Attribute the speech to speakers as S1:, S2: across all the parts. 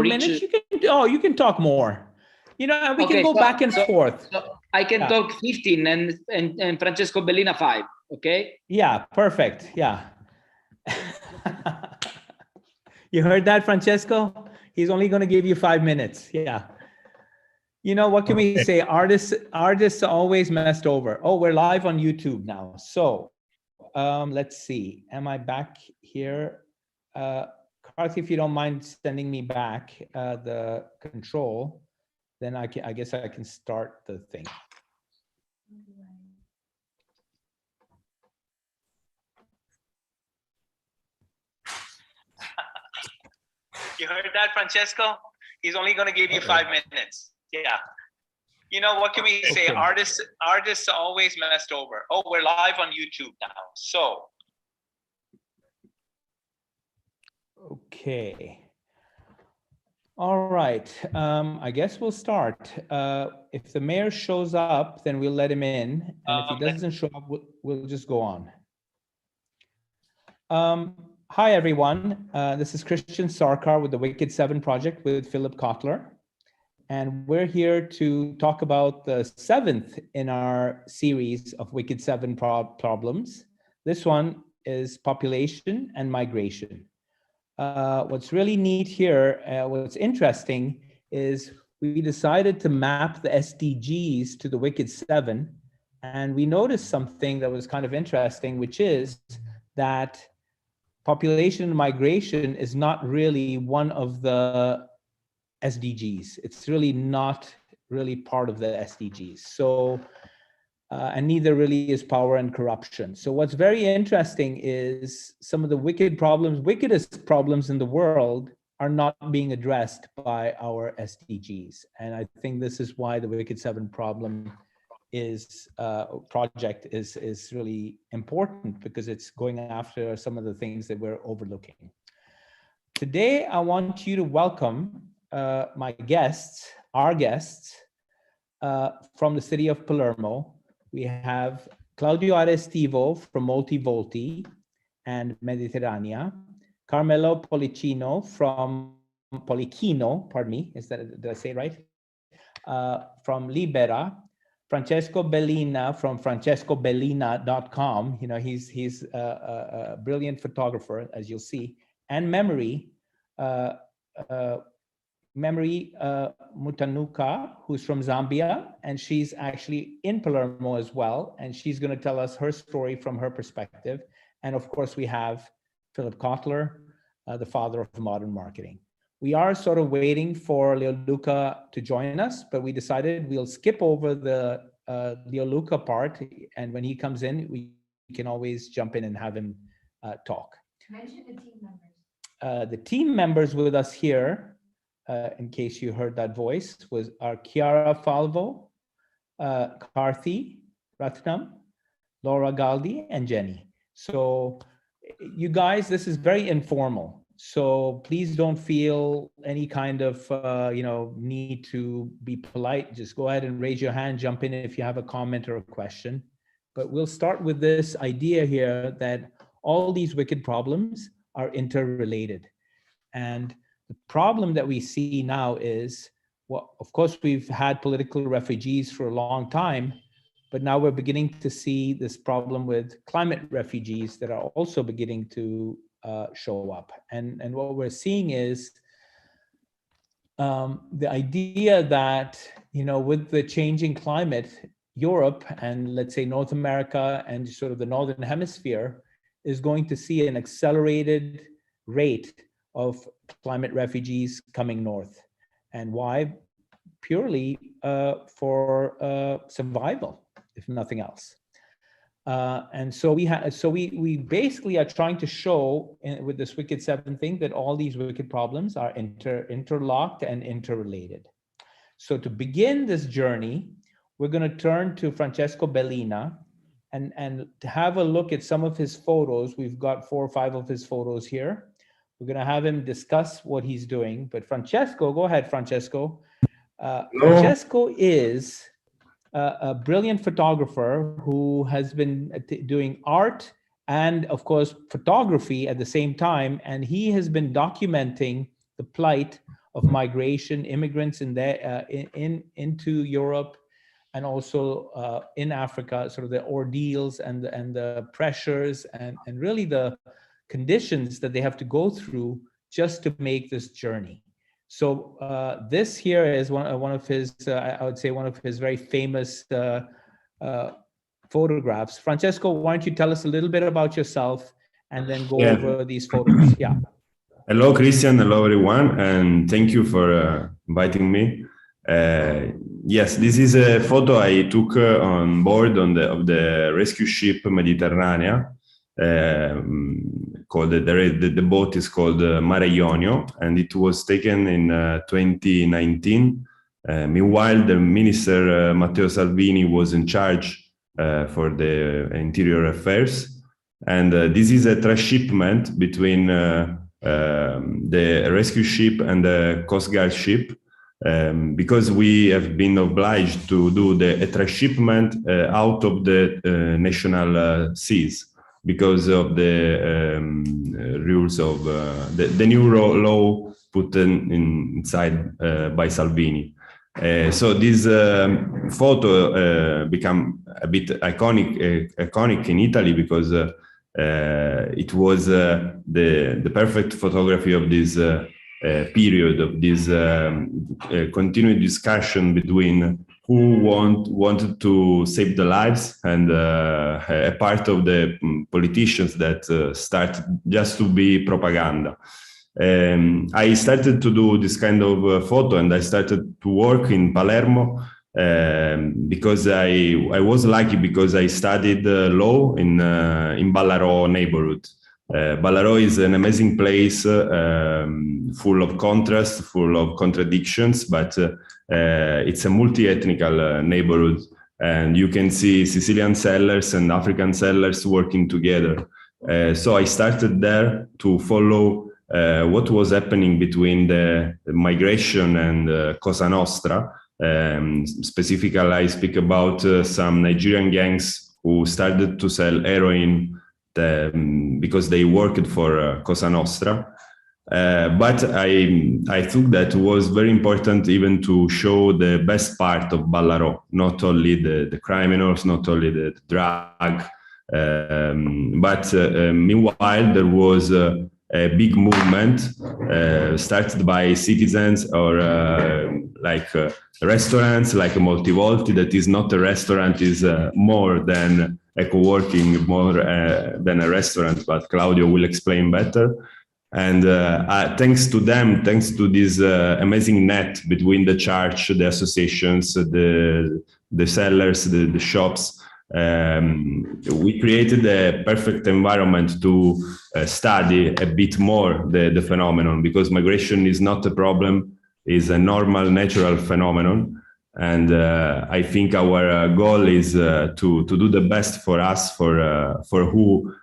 S1: minutes? You can, oh, you can talk more. You know, and we can go back and forth.
S2: So I can talk 15 and Francesco Bellina 5, okay?
S1: Yeah, perfect, yeah. You heard that, Francesco? He's only going to give you 5 minutes, yeah. You know, what can we say? Artists always messed over. Oh, we're live on YouTube now. So let's see. Am I back here? Karthi, if you don't mind sending me back the control, then I guess I can start the thing. You heard that, Francesco? He's only going to give you 5 minutes. Yeah. You know, what can we say? Artists always messed over. Oh, we're live on YouTube now. So. Okay. All right. I guess we'll start. If the mayor shows up, then we'll let him in. And if he doesn't show up, we'll just go on. Hi, everyone. This is Christian Sarkar with the Wicked 7 project with Philip Kotler. And we're here to talk about the 7th in our series of Wicked 7 problems. This one is population and migration. What's really neat here, what's interesting, is we decided to map the SDGs to the Wicked 7. And we noticed something that was kind of interesting, which is that population and migration is not really one of the SDGs. It's really not really part of the SDGs. So, and neither really is power and corruption. So what's very interesting is some of the wickedest problems in the world are not being addressed by our SDGs. And I think this is why the Wicked 7 problem project is really important, because it's going after some of the things that we're overlooking. Today, I want you to welcome our guests from the city of Palermo. We have Claudio Arestivo from Multivolti and Mediterranea, Carmelo Pollichino from Pollichino, pardon me, did I say it right? From Libera, Francesco Bellina from francescobellina.com. You know, he's a brilliant photographer, as you'll see, and Memory Mutanuka, who's from Zambia, and she's actually in Palermo as well, and she's going to tell us her story from her perspective. And of course, we have Philip Kotler, the father of modern marketing. We are sort of waiting for Leoluca to join us, but we decided we'll skip over the Leoluca part, and when he comes in, we can always jump in and have him talk.
S3: Mention the team members.
S1: The team members with us here, in case you heard that voice, are Chiara Falvo, Karthi Ratnam, Laura Galdi, and Jenny. So you guys, this is very informal. So please don't feel any kind of need to be polite. Just go ahead and raise your hand, jump in if you have a comment or a question. But we'll start with this idea here that all these wicked problems are interrelated. And the problem that we see now is, well, of course, we've had political refugees for a long time, but now we're beginning to see this problem with climate refugees that are also beginning to show up. And what we're seeing is the idea that, with the changing climate, Europe and let's say North America and sort of the Northern Hemisphere is going to see an accelerated rate of climate refugees coming north. And why? Purely for survival, if nothing else. And so we basically are trying to show with this Wicked 7 thing that all these wicked problems are interlocked and interrelated. So to begin this journey, we're going to turn to Francesco Bellina and to have a look at some of his photos. We've got 4 or 5 of his photos here. We're going to have him discuss what he's doing. But Francesco, go ahead, Francesco. Francesco is a brilliant photographer who has been doing art and, of course, photography at the same time. And he has been documenting the plight migration, immigrants in there into Europe, and also in Africa, sort of the ordeals and the pressures and really the conditions that they have to go through just to make this journey. So this here is one of his, I would say, one of his very famous photographs. Francesco, why don't you tell us a little bit about yourself and then go over these photos? Yeah.
S3: Hello, Christian. Hello, everyone, and thank you for inviting me. Yes, this is a photo I took on board of the rescue ship Mediterranea. Called the boat is called Mare Ionio, and it was taken in 2019. Meanwhile, the minister Matteo Salvini was in charge for the interior affairs, and this is a transshipment between the rescue ship and the Coast Guard ship, because we have been obliged to do a transshipment out of the national seas because of the rules of the new law put inside by Salvini. So this photo became a bit iconic in Italy because it was the perfect photography of this period, of this continued discussion between who wanted to save the lives and a part of the politicians that started just to be propaganda. I started to do this kind of photo, and I started to work in Palermo because I was lucky because I studied law in Ballarò neighborhood. Ballarò is an amazing place, full of contrast, full of contradictions, but it's a multi-ethnical neighborhood, and you can see Sicilian sellers and African sellers working together. So I started there to follow what was happening between the migration and Cosa Nostra. Specifically, I speak about some Nigerian gangs who started to sell heroin because they worked for Cosa Nostra. But I thought that it was very important even to show the best part of Ballarò, not only the criminals, not only the drug, but meanwhile there was a big movement started by citizens or like restaurants, like Moltivolti, that is not a restaurant, is more than a co-working, more than a restaurant, but Claudio will explain better. And thanks to them, thanks to this amazing net between the church, the associations, the sellers, the shops, we created a perfect environment to study a bit more the phenomenon, because migration is not a problem, it's a normal, natural phenomenon. And I think our goal is to do the best for us, for who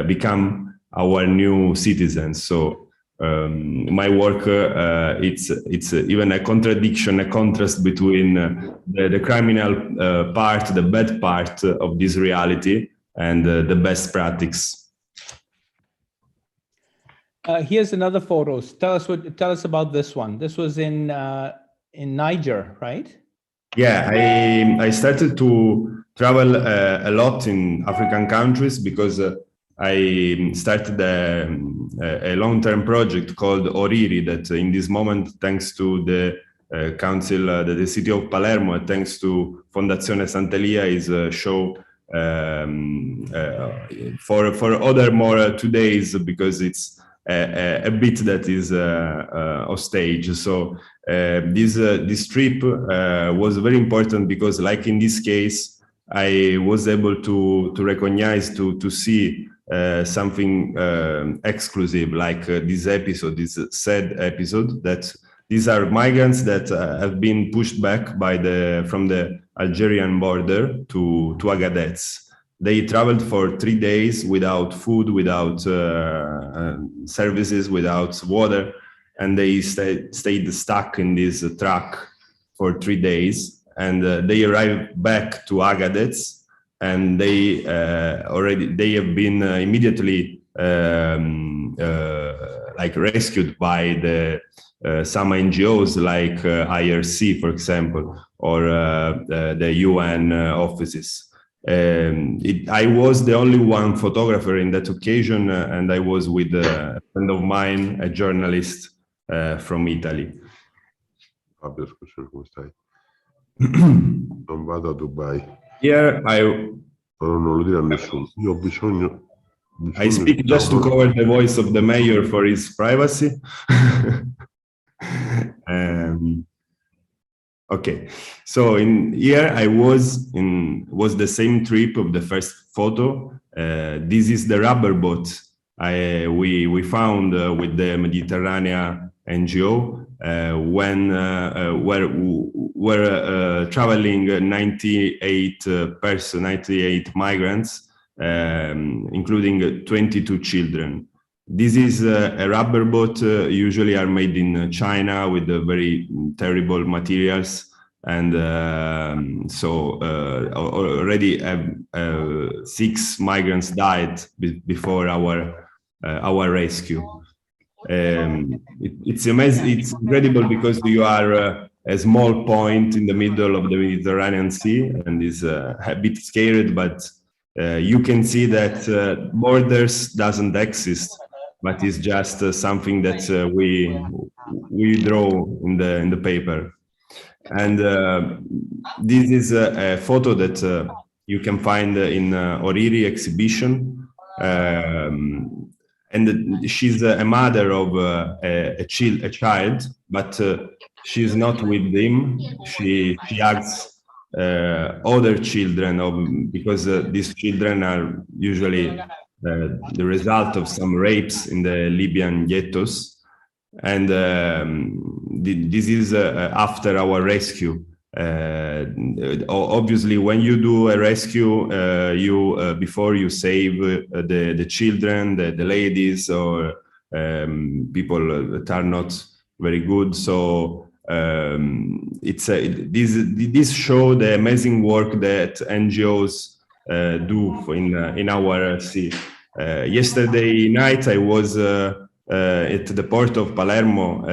S3: become our new citizens. So my work, it's even a contradiction, a contrast between the criminal part, the bad part of this reality, and the best practice.
S1: Here's another photo. Tell us about this one. This was in Niger, right?
S3: Yeah, I started to travel a lot in African countries because I started a long-term project called Oriri that in this moment, thanks to the council, the city of Palermo, thanks to Fondazione Sant'Elia, is a show for other more 2 days, because it's a bit that is hostage. So this trip was very important because, like in this case, I was able to recognize, to see something exclusive, like this episode, this sad episode, that these are migrants that have been pushed back from the Algerian border to Agadez. They traveled for 3 days without food, without services, without water, and they stayed stuck in this truck for 3 days. And they arrived back to Agadez, and they have been immediately like rescued by the some NGOs like IRC, for example, or the UN offices. I was the only one photographer in that occasion, and I was with a friend of mine, a journalist from Italy.
S4: Fabio, scusa, come stai? Non vado a Dubai.
S3: Here
S4: No, non lo dire a nessuno. Io ho bisogno
S3: I speak just to cover the voice of the mayor for his privacy. Okay, so here I was the same trip of the first photo. This is the rubber boat we found with the Mediterranean NGO when we're traveling 98 migrants, including 22 children. This is a rubber boat, usually are made in China with very terrible materials. And so already 6 migrants died before our rescue. It's amazing, it's incredible because you are a small point in the middle of the Mediterranean Sea, and is a bit scared, but you can see that borders doesn't exist, but it's just something that we draw in the paper. And this is a photo that you can find in Oriri exhibition. And she's a mother of a child, but she's not with him. She hugs other children because these children are usually the result of some rapes in the Libyan ghettos. And this is after our rescue. Obviously, when you do a rescue, before you save the children, the ladies, or people that are not very good. So this show the amazing work that NGOs do in our sea. Yesterday night, I was at the port of Palermo,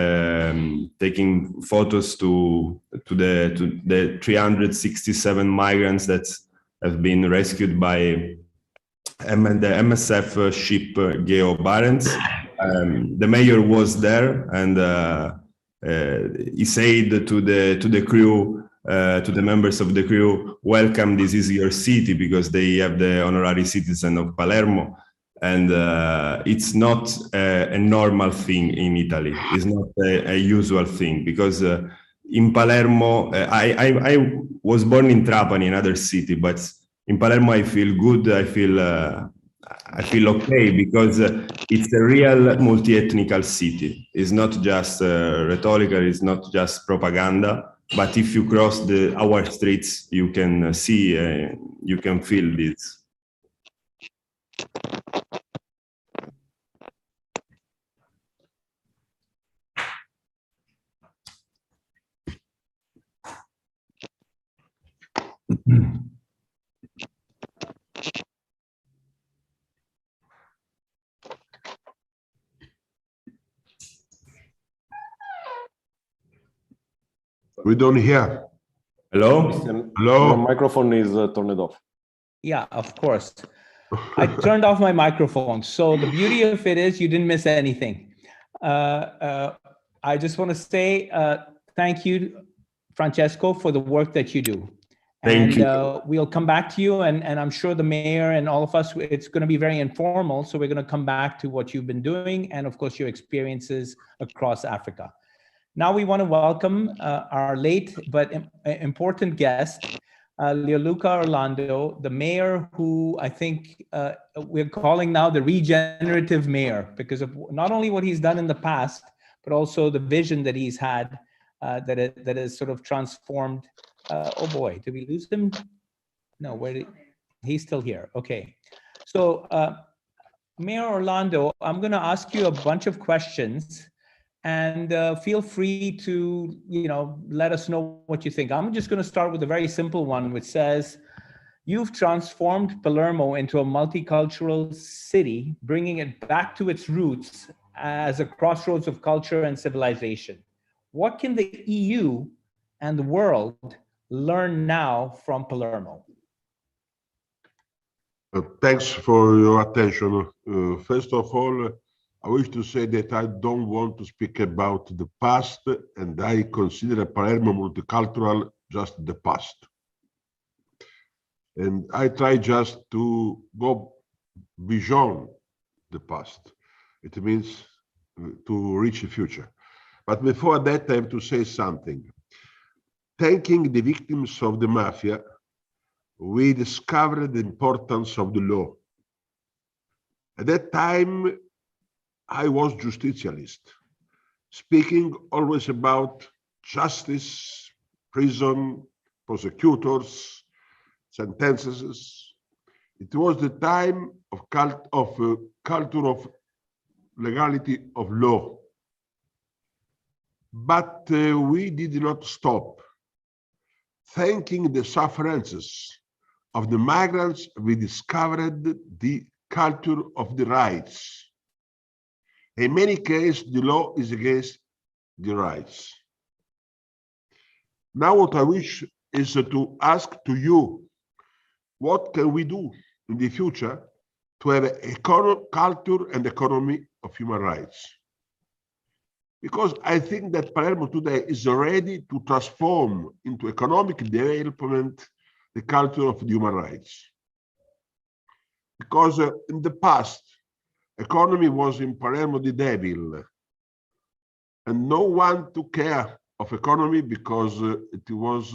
S3: taking photos to the 367 migrants that have been rescued by the MSF ship Geo Barents. The mayor was there, and he said to the crew, to the members of the crew, "Welcome, this is your city," because they have the honorary citizen of Palermo. And it's not a normal thing in Italy. It's not a usual thing, because in Palermo, I was born in Trapani, another city, but in Palermo I feel good. I feel okay, because it's a real multi-ethnical city. It's not just rhetorical. It's not just propaganda. But if you cross our streets, you can see, you can feel this.
S4: We don't hear.
S3: Hello?
S4: Hello?
S5: Your microphone is turned off.
S1: Yeah, of course. I turned off my microphone. So the beauty of it is you didn't miss anything. I just want to say thank you, Francesco, for the work that you do.
S3: Thank you.
S1: We'll come back to you, and I'm sure the mayor and all of us, it's going to be very informal. So we're going to come back to what you've been doing and, of course, your experiences across Africa. Now we want to welcome our late but important guest, Leoluca Orlando, the mayor who I think we're calling now the regenerative mayor, because of not only what he's done in the past, but also the vision that he's had that has sort of transformed. Oh boy, did we lose him? No, he's still here. Okay. So Mayor Orlando, I'm going to ask you a bunch of questions, and feel free to, let us know what you think. I'm just going to start with a very simple one, which says, you've transformed Palermo into a multicultural city, bringing it back to its roots as a crossroads of culture and civilization. What can the EU and the world learn now from Palermo?
S4: Thanks for your attention. First of all, I wish to say that I don't want to speak about the past, and I consider Palermo multicultural just the past. And I try just to go beyond the past. It means to reach the future. But before that, I have to say something. Thanking the victims of the mafia, we discovered the importance of the law. At that time, I was justicialist, speaking always about justice, prison, prosecutors, sentences. It was the time of culture of legality of law. But we did not stop. Thanking the sufferances of the migrants, we discovered the culture of the rights. In many cases, the law is against the rights. Now what I wish is to ask to you, what can we do in the future to have a culture and economy of human rights? Because I think that Palermo today is ready to transform into economic development the culture of human rights. Because in the past, economy was in Palermo the devil, and no one took care of economy because it was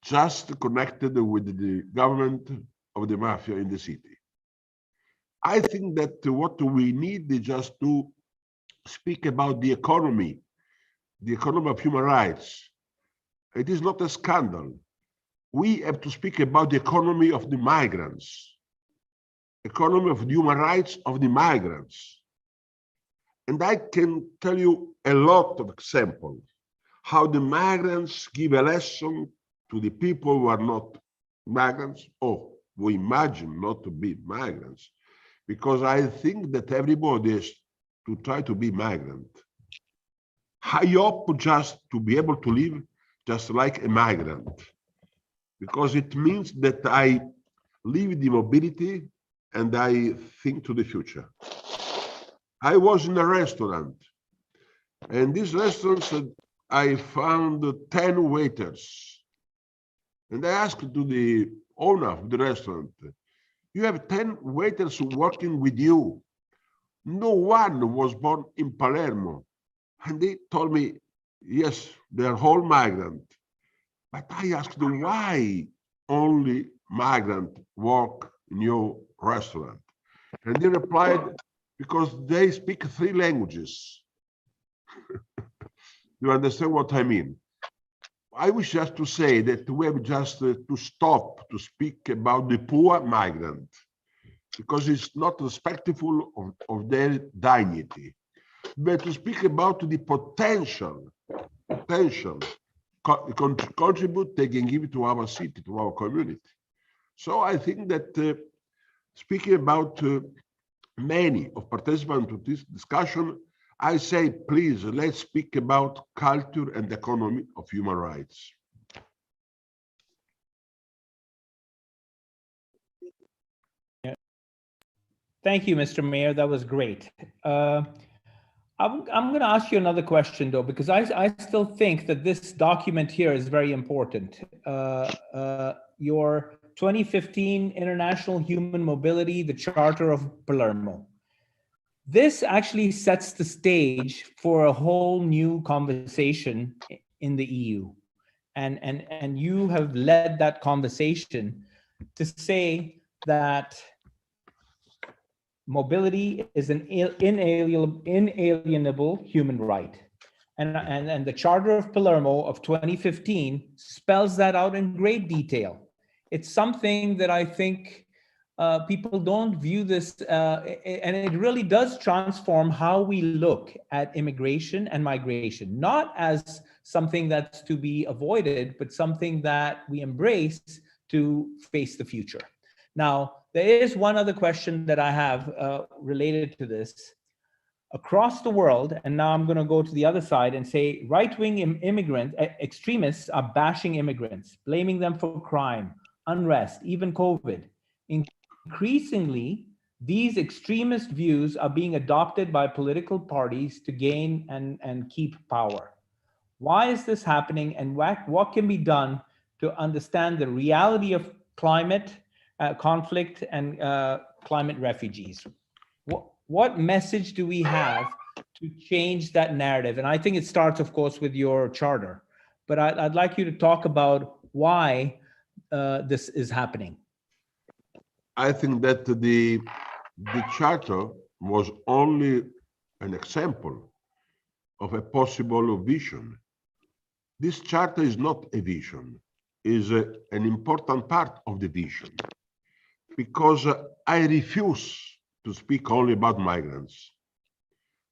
S4: just connected with the government of the mafia in the city. I think that what we need is just to speak about the economy of human rights. It is not a scandal. We have to speak about the economy of the migrants, economy of the human rights of the migrants. And I can tell you a lot of examples how the migrants give a lesson to the people who are not migrants, or who imagine not to be migrants, because I think that everybody is to try to be migrant. I hope just to be able to live just like a migrant, because it means that I live the mobility and I think to the future. I was in a restaurant, and this restaurant I found 10 waiters. And I asked to the owner of the restaurant, you have 10 waiters working with you. No one was born in Palermo. And they told me, yes, they're all migrant. But I asked them, why only migrant work in your restaurant? And they replied, because they speak 3 languages. You understand what I mean? I wish just to say that we have just to stop to speak about the poor migrant, because it's not respectful of their dignity, but to speak about the potential contribute they can give to our city, to our community. So I think that speaking about many of participants to this discussion, I say, please, let's speak about culture and economy of human rights.
S1: Thank you, Mr. Mayor. That was great. I'm going to ask you another question, though, because I still think that this document here is very important. Your 2015 International Human Mobility, the Charter of Palermo. This actually sets the stage for a whole new conversation in the EU. And you have led that conversation to say that mobility is an inalienable human right. And the Charter of Palermo of 2015 spells that out in great detail. It's something that I think people don't view this, and it really does transform how we look at immigration and migration, not as something that's to be avoided, but something that we embrace to face the future. Now, there is one other question that I have related to this. across the world, and now I'm going to go to the other side and say right-wing extremists are bashing immigrants, blaming them for crime, unrest, even COVID. Increasingly, these extremist views are being adopted by political parties to gain and keep power. Why is this happening, and what can be done to understand the reality of climate conflict and climate refugees? What message do we have to change that narrative? And I think it starts, of course, with your charter. But I'd like you to talk about why this is happening.
S4: I think that the charter was only an example of a possible vision. This charter is not a vision, is an important part of the vision, because I refuse to speak only about migrants.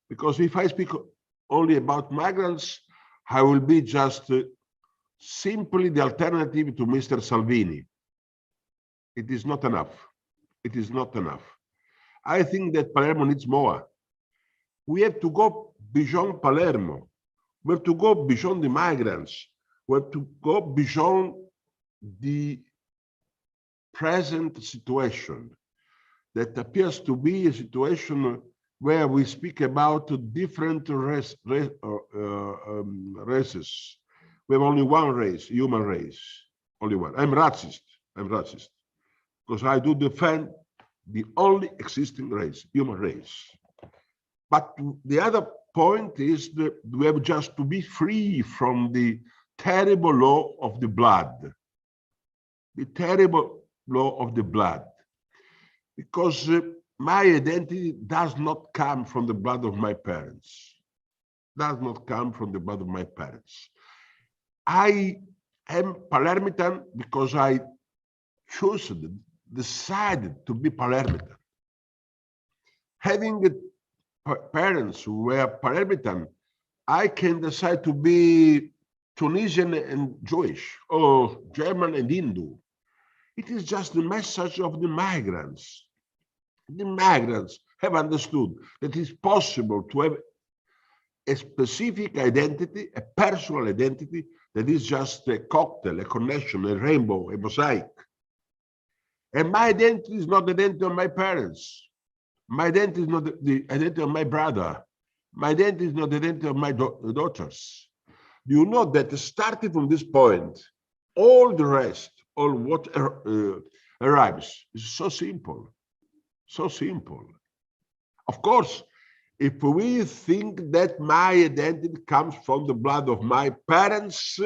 S4: Because if I speak only about migrants, I will be just simply the alternative to Mr. Salvini. It is not enough. It is not enough. I think that Palermo needs more. We have to go beyond Palermo. We have to go beyond the migrants. We have to go beyond the present situation that appears to be a situation where we speak about different races. We have only one race, human race, only one. I'm racist because I do defend the only existing race, human race. But the other point is that we have just to be free from the terrible law of the blood. The terrible law of the blood. Because my identity does not come from the blood of my parents. Does not come from the blood of my parents. I am Palermitan because I decided to be Palermitan. Having parents who were Palermitan, I can decide to be Tunisian and Jewish, or German and Hindu. It is just the message of the migrants. The migrants have understood that it's possible to have a specific identity, a personal identity, that is just a cocktail, a connection, a rainbow, a mosaic. And my identity is not the identity of my parents. My identity is not the identity of my brother. My identity is not the identity of my daughters. You know that starting from this point, all the rest, all what arrives is so simple. So simple. Of course, if we think that my identity comes from the blood of my parents,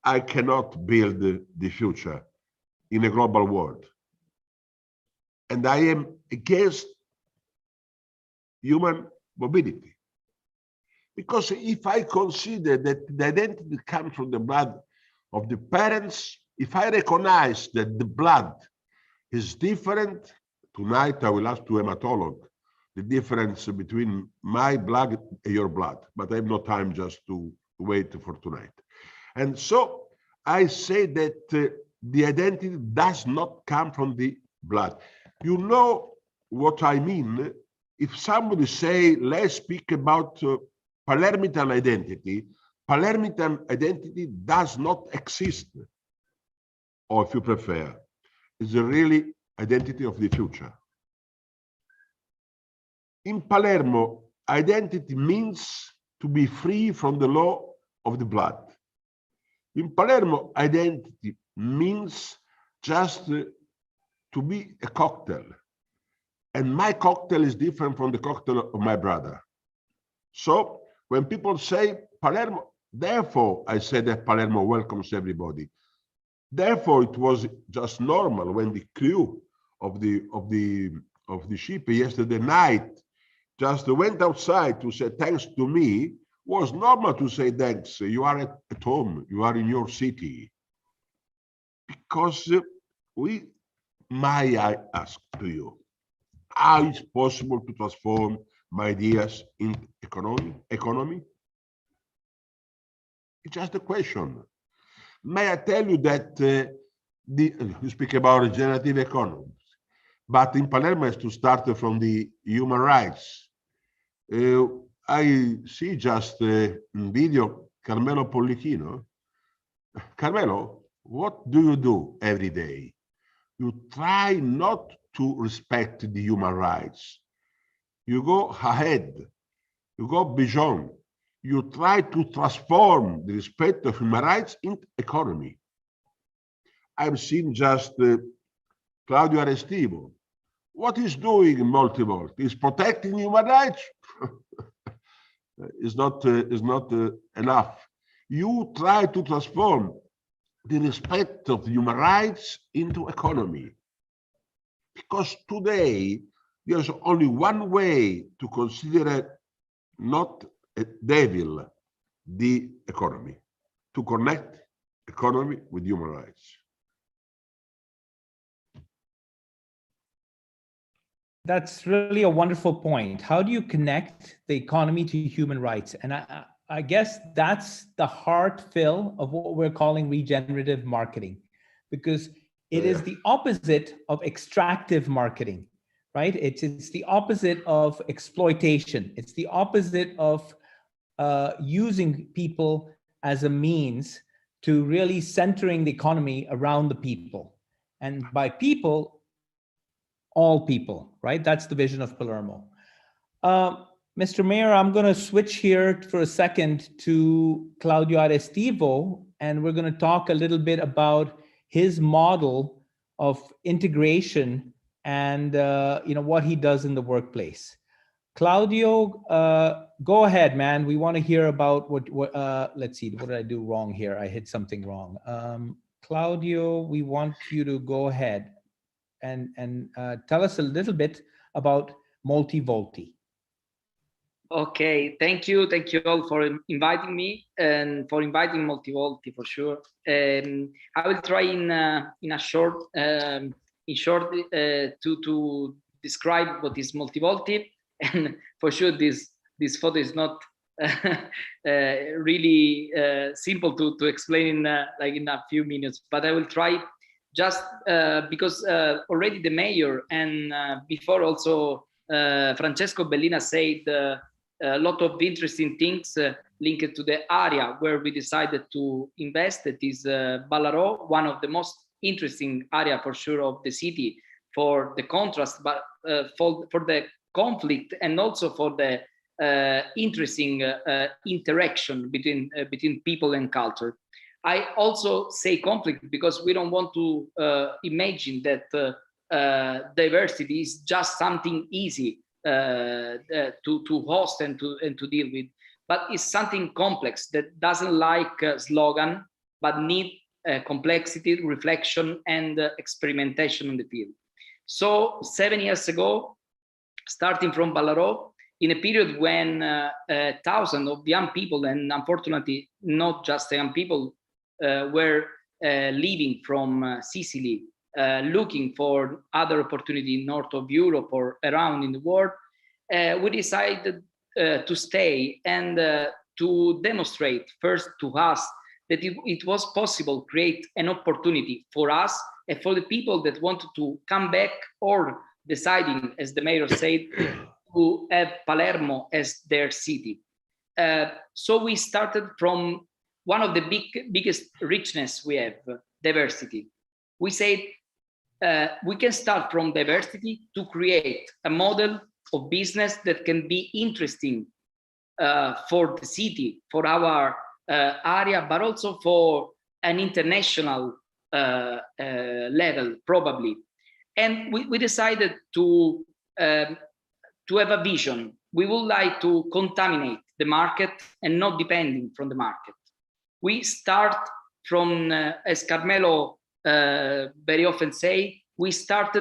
S4: I cannot build the future in a global world. And I am against human mobility. Because if I consider that the identity comes from the blood of the parents, if I recognize that the blood is different, tonight I will ask to hematologist the difference between my blood and your blood, but I have no time just to wait for tonight. And so I say that the identity does not come from the blood. You know what I mean? If somebody say, let's speak about Palermitan identity does not exist. Or if you prefer, is the really identity of the future. In Palermo, identity means to be free from the law of the blood. In Palermo, identity means just to be a cocktail. And my cocktail is different from the cocktail of my brother. So when people say Palermo, therefore I say that Palermo welcomes everybody. Therefore, it was just normal when the crew of the ship yesterday night just went outside to say thanks to me. Was normal to say thanks. You are at home. You are in your city. Because I ask to you, how is possible to transform my ideas in economy? It's just a question. May I tell you that you speak about regenerative economy, but in Palermo has to start from the human rights. I see just in video Carmelo Pollichino. Carmelo, what do you do every day? You try not to respect the human rights. You go ahead, you go beyond. You try to transform the respect of human rights into economy. I've seen just Claudio Arestivo. What he's doing in Multivolt is protecting human rights. Is not enough. You try to transform the respect of human rights into economy. Because today, there's only one way to consider not a devil, the economy, to connect economy with human rights.
S1: That's really a wonderful point. How do you connect the economy to human rights? And I guess that's the heart fill of what we're calling regenerative marketing, because it is the opposite of extractive marketing, right? It's the opposite of exploitation. It's the opposite of using people as a means to really centering the economy around the people. And by people, all people, right? That's the vision of Palermo. Mr. Mayor, I'm going to switch here for a second to Claudio Arestivo, and we're going to talk a little bit about his model of integration and what he does in the workplace. Claudio, go ahead, man. We want to hear about what let's see, what did I do wrong here? I hit something wrong. Claudio, we want you to go ahead and tell us a little bit about Multivolti.
S2: Okay, thank you all for inviting me and for inviting Multivolti for sure. I will try in short to describe what is Multivolti, and for sure this photo is not really simple to explain in a few minutes, but I will try. Just because already the mayor and before also Francesco Bellina said a lot of interesting things linked to the area where we decided to invest. It is Ballarò, one of the most interesting area for sure of the city for the contrast, but for the conflict and also for the interesting interaction between people and culture. I also say conflict because we don't want to imagine that diversity is just something easy to host and to deal with, but it's something complex that doesn't like a slogan, but need complexity, reflection, and experimentation in the field. So 7 years ago, starting from Ballarò, in a period when thousands of young people, and unfortunately not just young people, were leaving from Sicily, looking for other opportunity north of Europe or around in the world, we decided to stay and to demonstrate first to us that it was possible to create an opportunity for us and for the people that wanted to come back or deciding, as the mayor said, to have Palermo as their city. So we started from one of the biggest richness we have, diversity. We said we can start from diversity to create a model of business that can be interesting for the city, for our area, but also for an international level, probably. And we decided to have a vision. We would like to contaminate the market and not depending from the market. We start from, as Carmelo very often say, we start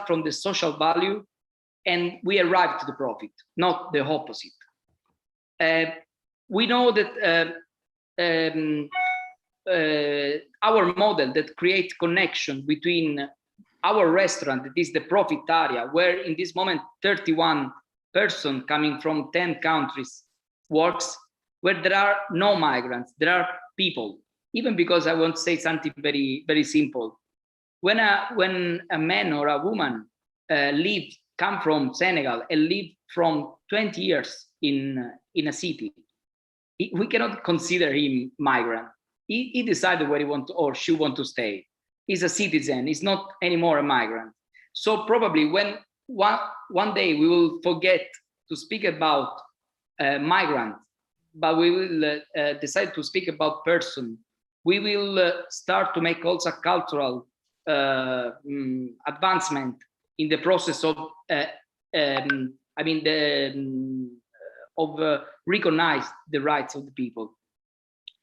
S2: from the social value and we arrive to the profit, not the opposite. We know that our model that creates connection between our restaurant, that is the profit area, where in this moment 31 persons coming from 10 countries works, where there are no migrants, there are people. Even because I want to say something very, very simple. When a man or a woman leaves come from Senegal and live from 20 years in a city, we cannot consider him migrant. He decided where he want to, or she want to stay. He's a citizen. He's not anymore a migrant. So probably when one day we will forget to speak about migrant, but we will decide to speak about person, we will start to make also cultural advancement in the process of recognize the rights of the people.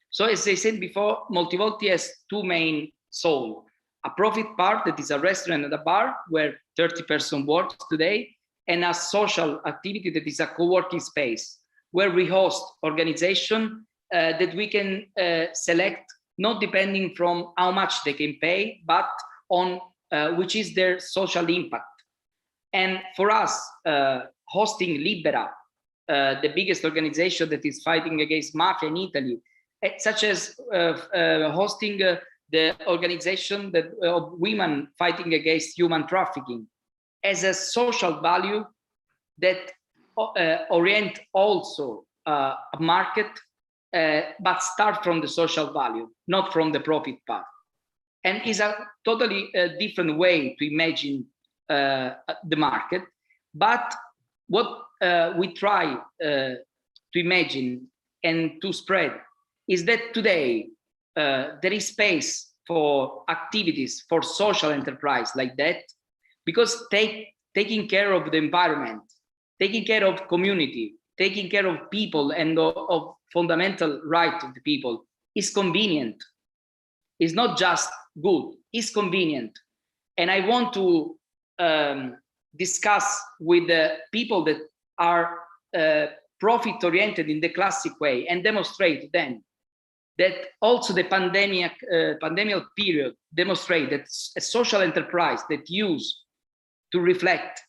S2: So as I said before, Multivolti has two main souls: a profit part that is a restaurant and a bar where 30 person works today, and a social activity that is a co-working space where we host organization that we can select, not depending from how much they can pay, but on which is their social impact. And for us, hosting Libera, the biggest organization that is fighting against mafia in Italy, such as hosting the organization that of women fighting against human trafficking, as a social value that orient also a market, but start from the social value, not from the profit part. And is a totally different way to imagine the market. But what we try to imagine and to spread is that today there is space for activities for social enterprise like that, because taking care of the environment, taking care of community, taking care of people and of fundamental right of the people is convenient. It's not just good, it's convenient. And I want to discuss with the people that are profit-oriented in the classic way and demonstrate to them that also the pandemic period demonstrate that a social enterprise that use to reflect,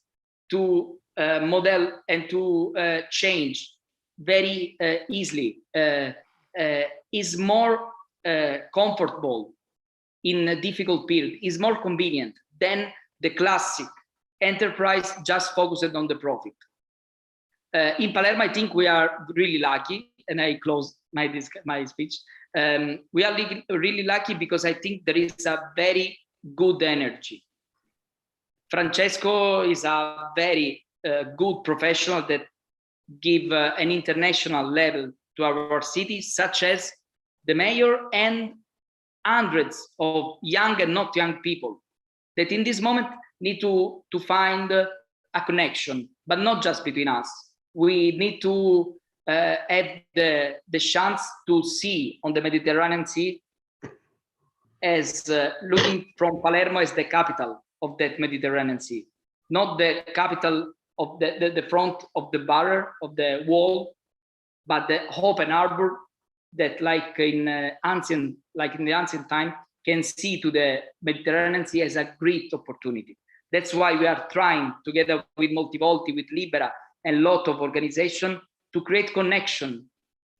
S2: to model and to change very easily is more comfortable in a difficult period, is more convenient than the classic enterprise just focused on the profit. In Palermo, I think we are really lucky, and I close my speech. We are really lucky because I think there is a very good energy. Francesco is a very good professional that give an international level to our city, such as the mayor and hundreds of young and not young people that in this moment need to find a connection, but not just between us. We need to have the chance to see on the Mediterranean Sea as looking from Palermo as the capital of that Mediterranean Sea, not the capital of the front of the barrier of the wall, but the open harbor that, like in the ancient time, can see to the Mediterranean Sea as a great opportunity. That's why we are trying, together with Multivolti, with Libera, and a lot of organizations, to create connection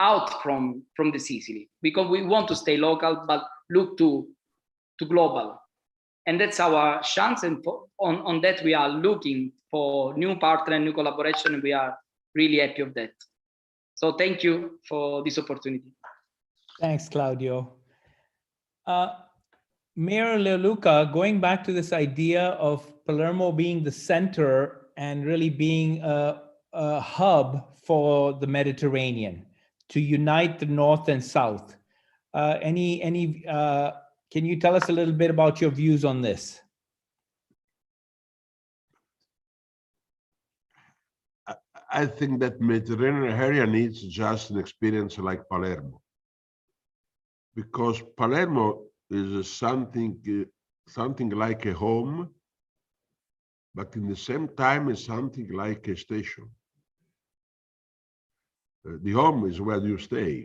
S2: out from the Sicily, because we want to stay local, but look to global. And that's our chance. And on that, we are looking for new partner and new collaboration. And we are really happy of that. So thank you for this opportunity.
S1: Thanks, Claudio. Mayor Leoluca, going back to this idea of Palermo being the center and really being a hub for the Mediterranean to unite the North and South. Can you tell us a little bit about your views on this?
S4: I think that Mediterranean area needs just an experience like Palermo, because Palermo is something like a home, but in the same time is something like a station. The home is where you stay.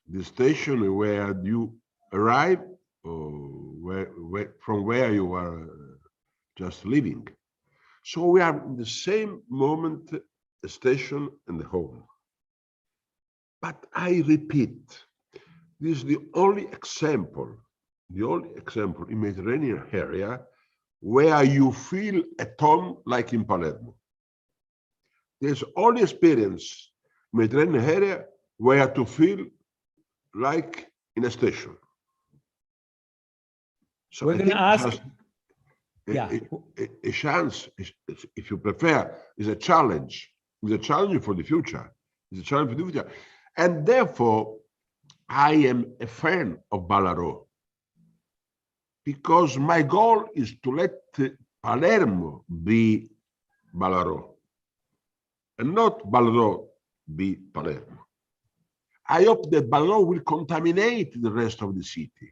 S4: The station is where you arrive, or from where you are just living. So we are in the same moment, the station and the home. But I repeat, this is the only example in Mediterranean area where you feel at home like in Palermo. There's only experience Mediterranean area where to feel like in a station. So
S1: we're going to ask.
S4: A chance, if you prefer, is a challenge. It's a challenge for the future. It's a challenge for the future. And therefore, I am a fan of Ballarò, because my goal is to let Palermo be Ballarò, and not Ballarò be Palermo. I hope that Ballarò will contaminate the rest of the city.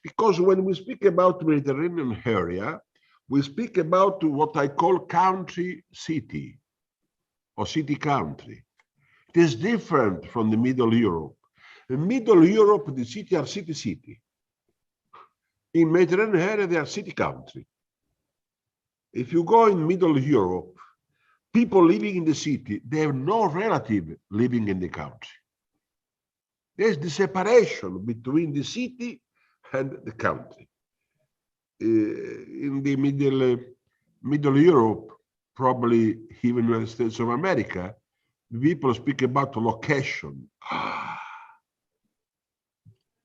S4: Because when we speak about Mediterranean area, we speak about what I call country city or city country. It is different from the Middle Europe. In Middle Europe, the cities are city. In Mediterranean area, they are city country. If you go in Middle Europe, people living in the city, they have no relative living in the country. There's the separation between the city and the country. In the Middle Europe, probably even in the United States of America, people speak about location.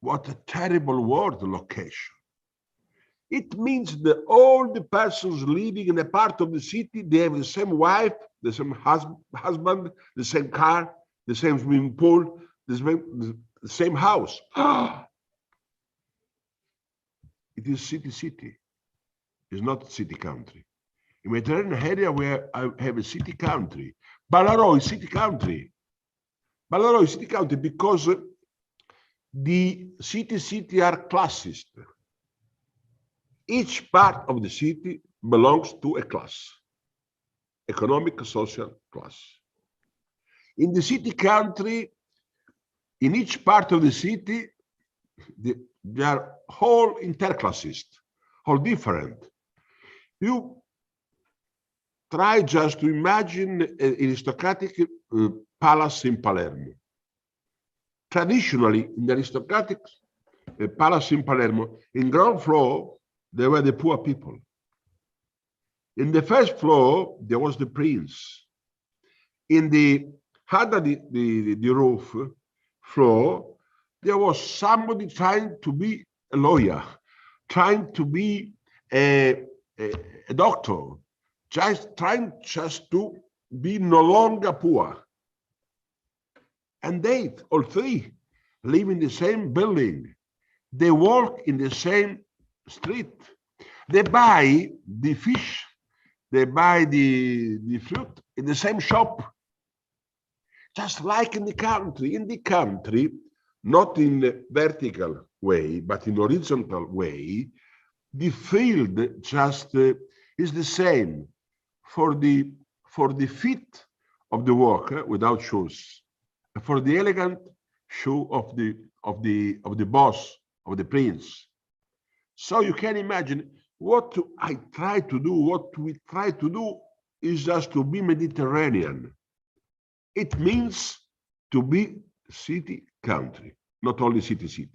S4: What a terrible word, location. It means that all the persons living in a part of the city, they have the same wife, the same husband, the same car, the same swimming pool, the same house. It is city. It's not city country. In Mediterranean area where I have a city country, Ballarò is city country. Ballarò is city country because the city are classist. Each part of the city belongs to a class, economic, social class. In the city country, in each part of the city, they are all interclassist, all different. You try just to imagine an aristocratic palace in Palermo. Traditionally, in the aristocratic palace in Palermo, in ground floor, there were the poor people. In the first floor, there was the prince. In the under the roof floor, there was somebody trying to be a lawyer, trying to be a doctor, trying to be no longer poor. And they, all three, live in the same building. They walk in the same street. They buy the fish, they buy the fruit in the same shop. Just like in the country. In the country, not in a vertical way, but in horizontal way, the field just is the same for the feet of the worker without shoes, for the elegant shoe of the boss, of the prince. So you can imagine what we try to do is just to be Mediterranean. It means to be city country, not only city.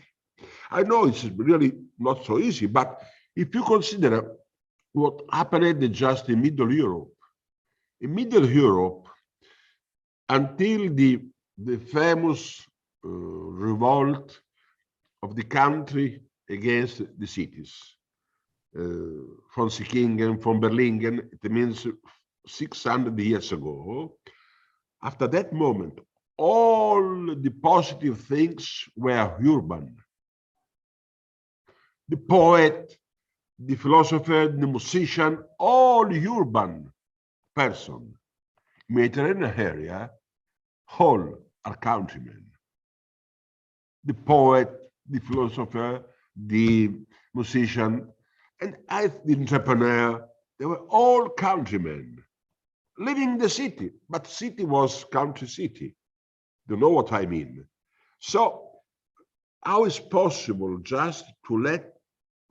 S4: I know it's really not so easy, but if you consider what happened just in Middle Europe, until the famous revolt of the country against the cities, from Sickingen, from Berlingen, it means 600 years ago. After that moment, all the positive things were urban. The poet, the philosopher, the musician, all urban person. Mediterranean area, all are countrymen. The poet, the philosopher, the musician, and the entrepreneur, they were all countrymen living in the city, but city was country city. You know what I mean? So how is possible just to let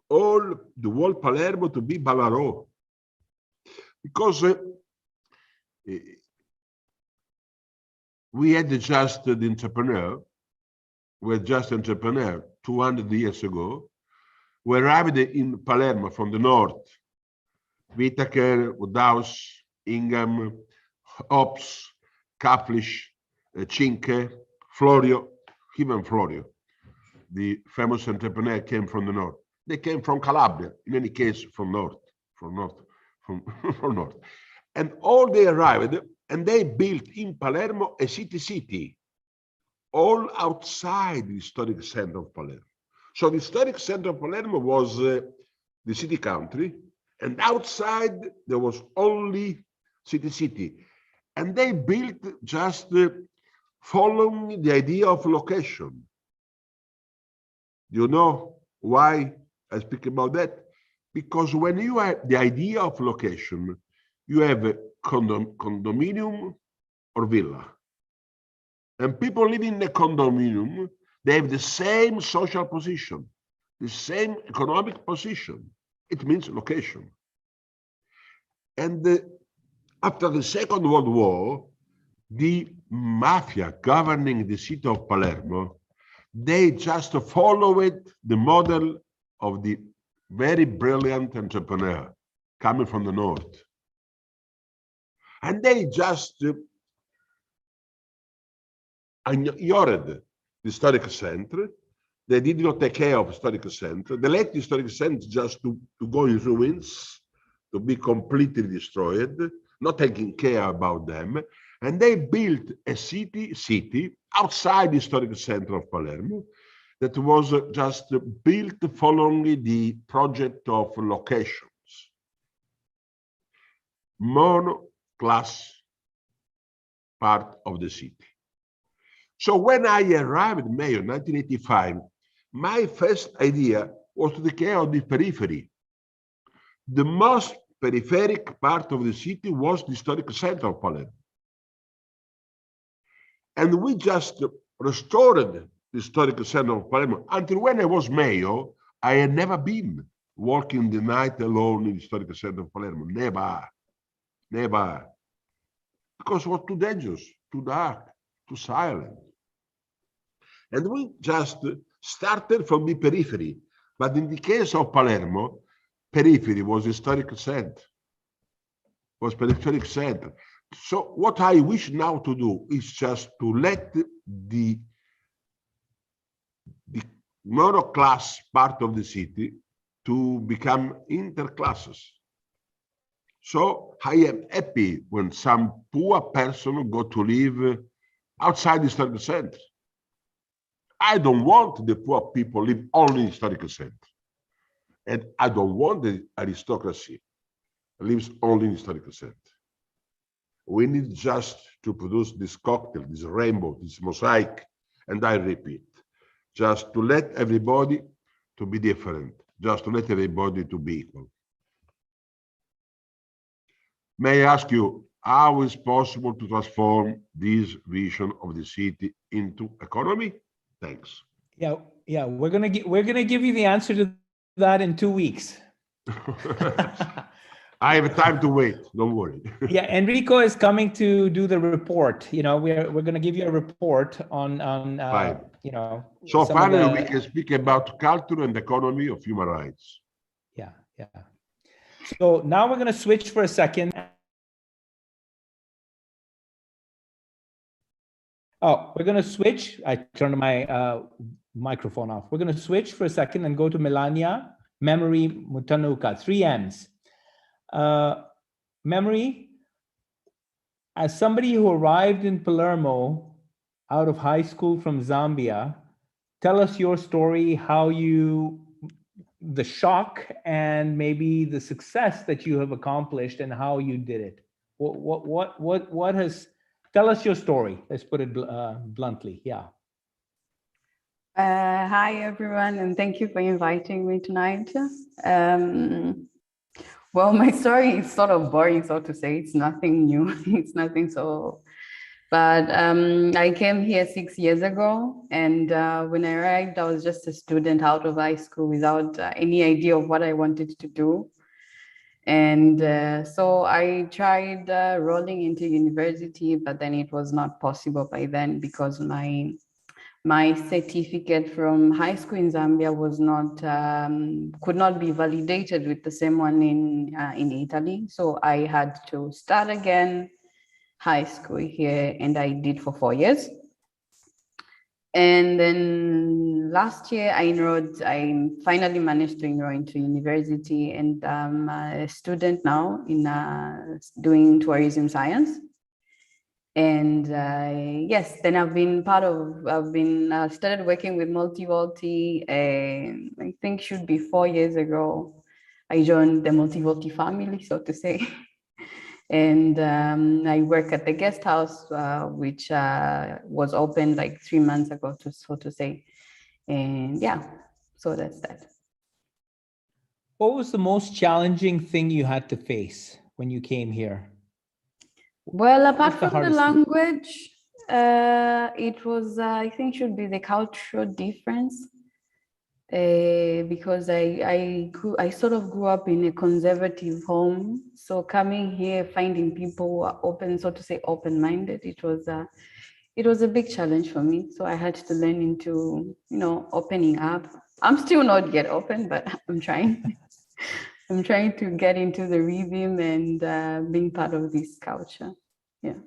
S4: all the whole Palermo to be Ballarò? Because we had just the entrepreneur, 200 years ago, who arrived in Palermo from the north, Whitaker, Woodhouse, Ingham, Ops, Caplish, Cinque, Florio, even Florio, the famous entrepreneur, came from the north. They came from Calabria, in any case, from north. And all they arrived and they built in Palermo a city, all outside the historic center of Palermo. So the historic center of Palermo was the city country, and outside there was only city. And they built just following the idea of location. You know why I speak about that? Because when you have the idea of location, you have a condominium or villa. And people living in a condominium, they have the same social position, the same economic position. It means location. And after the Second World War, the mafia governing the city of Palermo, they just followed the model of the very brilliant entrepreneur coming from the north. And they just ignored the historic center. They did not take care of historic center. They let the historic center just to go in ruins, to be completely destroyed, not taking care about them. And they built a city outside the historic center of Palermo that was just built following the project of locations. Mono-class part of the city. So when I arrived in Mayor in 1985, my first idea was to take care of the periphery. The most peripheric part of the city was the historic center of Palermo. And we just restored the historic center of Palermo. Until when I was mayor, I had never been walking the night alone in the historic center of Palermo. Never. Because it was too dangerous, too dark, too silent. And we just started from the periphery. But in the case of Palermo, periphery was historic center, was peripheric center. So what I wish now to do is just to let the monoclass part of the city to become interclasses. So I am happy when some poor person go to live outside the historical center. I don't want the poor people live only in the historical center. And I don't want the aristocracy lives only in the historical center. We need just to produce this cocktail, this rainbow, this mosaic, and I repeat, just to let everybody to be different, just to let everybody to be equal. May I ask you, how is possible to transform this vision of the city into economy? Thanks.
S1: Yeah, we're gonna give you the answer to that in 2 weeks.
S4: I have time to wait. Don't worry.
S1: Yeah, Enrico is coming to do the report. You know, we're going to give you a report on you know.
S4: So finally, we can speak about culture and economy of human rights.
S1: Yeah. So now we're going to switch for a second. Oh, we're going to switch. I turned my microphone off. We're going to switch for a second and go to Melania Memory Mutanuka, 3 M's. Memory, as somebody who arrived in Palermo out of high school from Zambia, tell us your story, how the shock and maybe the success that you have accomplished and how you did it. What has, tell us your story. Let's put it bluntly. Yeah.
S6: Hi, everyone, and thank you for inviting me tonight. Well, my story is sort of boring, so to say. It's nothing new. It's nothing so. But I came here 6 years ago, and when I arrived, I was just a student out of high school without any idea of what I wanted to do. And so I tried rolling into university, but then it was not possible by then because my certificate from high school in Zambia was not could not be validated with the same one in Italy. So I had to start again high school here, and I did for 4 years. And then last year I finally managed to enroll into university, and I'm a student now in doing tourism science. And yes, then I've started working with Multivolti, I think should be 4 years ago. I joined the Multivolti family, so to say. And I work at the guest house, which was opened like 3 months ago, so to say. And yeah, so that's that.
S1: What was the most challenging thing you had to face when you came here?
S6: Well, apart
S1: What's the
S6: from the
S1: hardest thing?
S6: language, it was, I think, should be the cultural difference. Because I sort of grew up in a conservative home, so coming here, finding people who are open, so to say, open-minded, it was a big challenge for me. So I had to learn into, opening up. I'm still not yet open, but I'm trying. I'm trying to get into the rhythm and being part of this culture. Yeah.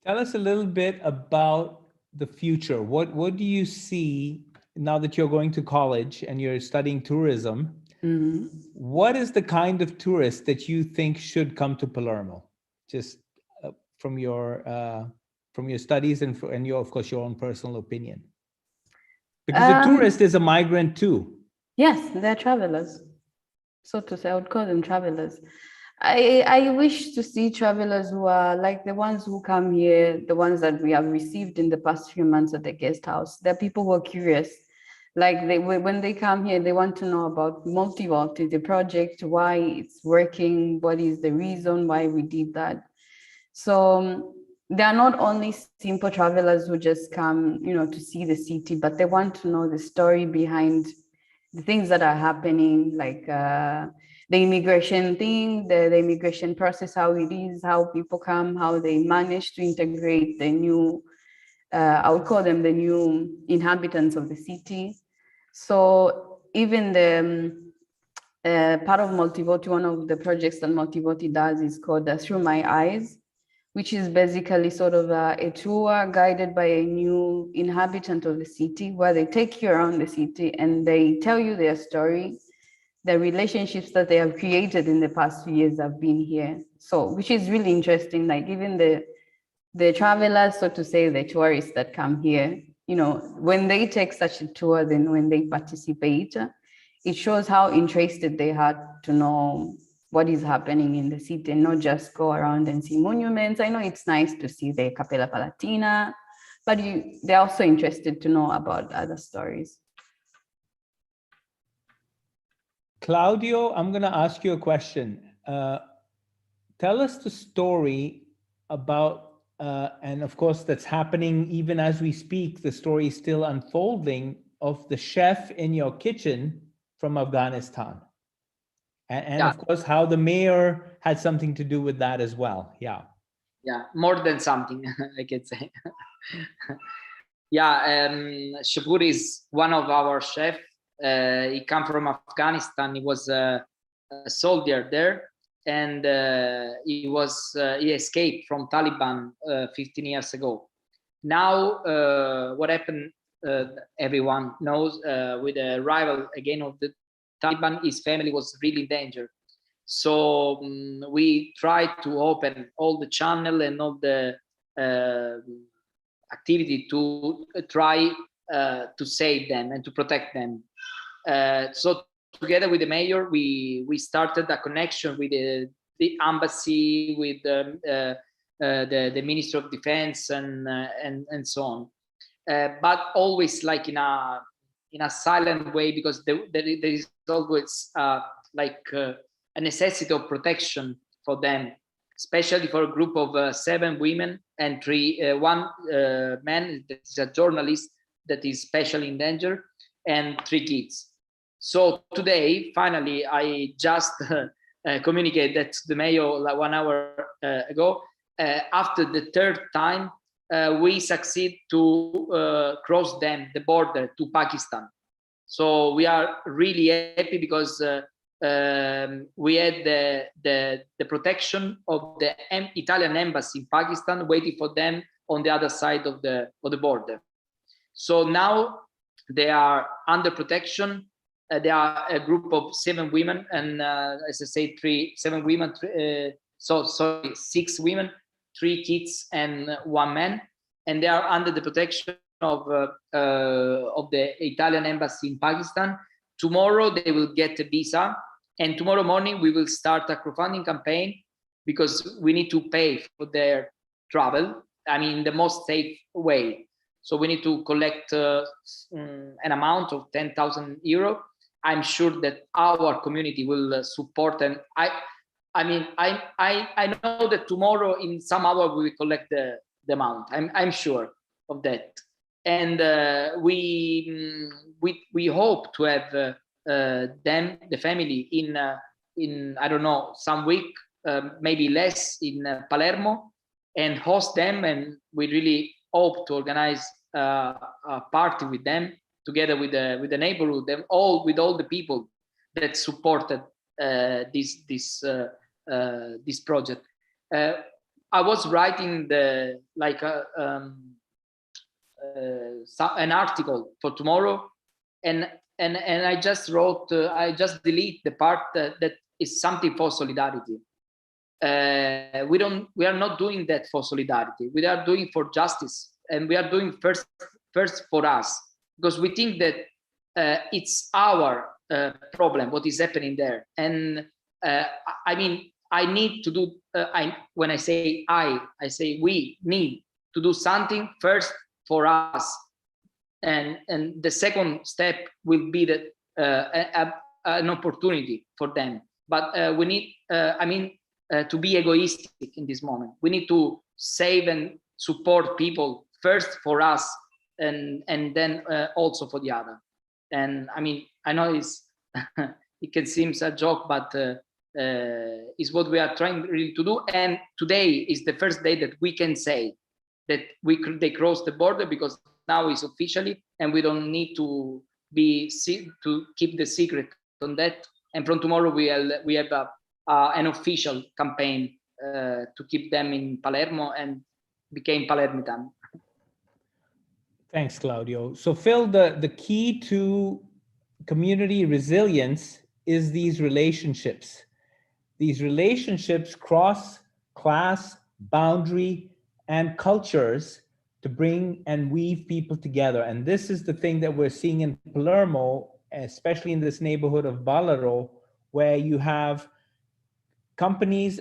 S1: Tell us a little bit about the future. What do you see now that you're going to college and you're studying tourism?
S6: Mm-hmm.
S1: What is the kind of tourist that you think should come to Palermo? Just from your studies and your, of course, your own personal opinion. Because a tourist is a migrant too.
S6: Yes, they're travelers. So to say, I would call them travelers. I wish to see travelers who are like the ones who come here, the ones that we have received in the past few months at the guest house. They're people who are curious. Like when they come here, they want to know about Multivolti, the project, why it's working, what is the reason why we did that. So they are not only simple travelers who just come, to see the city, but they want to know the story behind the things that are happening, like the immigration thing, the immigration process, how it is, how people come, how they manage to integrate the new, I would call them the new inhabitants of the city. So even the part of Multivolti, one of the projects that Multivolti does is called Through My Eyes, which is basically sort of a tour guided by a new inhabitant of the city, where they take you around the city and they tell you their story, the relationships that they have created in the past few years I've been here. So, which is really interesting, like even the travelers, so to say, the tourists that come here, when they take such a tour, then when they participate, it shows how interested they are to know what is happening in the city and not just go around and see monuments. I know it's nice to see the Cappella Palatina, but they're also interested to know about other stories.
S1: Claudio, I'm going to ask you a question. Tell us the story about, and of course that's happening even as we speak, the story is still unfolding, of the chef in your kitchen from Afghanistan. And yeah, of course, how the mayor had something to do with that as well. Yeah.
S2: Yeah, more than something, I can say. Yeah, Shapur is one of our chefs. He came from Afghanistan. He was a soldier there, and he escaped from Taliban 15 years ago. Now, what happened? Everyone knows. With the arrival again of the Taliban, his family was really in danger. So we tried to open all the channel and all the activity to try to save them and to protect them. So together with the mayor, we started a connection with the embassy, with the Ministry of Defense, and so on. But always like in a silent way, because there is always like a necessity of protection for them, especially for a group of 7 women and one man that is a journalist that is especially in danger, and 3 kids. So today, finally, I just communicated that to the mayor like 1 hour ago. After the 3rd time, we succeed to cross the border to Pakistan. So we are really happy because we had the protection of the Italian embassy in Pakistan waiting for them on the other side of the border. So now they are under protection. They are a group of 7 women, and as I say, 7 women. Sorry, 6 women, 3 kids, and 1 man, and they are under the protection of the Italian embassy in Pakistan. Tomorrow they will get a visa, and tomorrow morning we will start a crowdfunding campaign because we need to pay for their travel. I mean, in the most safe way. So we need to collect an amount of 10,000 euro. I'm sure that our community will support, and I mean, I know that tomorrow in some hour we will collect the amount. I'm sure of that, and we hope to have them, the family, in I don't know, some week, maybe less, in Palermo, and host them. And we really hope to organize a party with them, together with the neighborhood, with all the people that supported this project. I was writing an article for tomorrow, and I just wrote, I just delete the part that is something for solidarity. We are not doing that for solidarity. We are doing for justice, and we are doing first for us, because we think that it's our problem what is happening there. And I mean, I need to do. When I say I say we need to do something first for us, and the second step will be that an opportunity for them. But we need, to be egoistic in this moment. We need to save and support people first for us, and then also for the other. And I mean, I know it's it can seem a joke, but is what we are trying really to do. And today is the first day that we can say that they crossed the border, because now it's officially, and we don't need to keep the secret on that. And from tomorrow we have an official campaign to keep them in Palermo and became Palermitan.
S1: Thanks, Claudio. So Phil, the key to community resilience is these relationships. These relationships cross class, boundary, and cultures to bring and weave people together. And this is the thing that we're seeing in Palermo, especially in this neighborhood of Ballaro, where you have companies,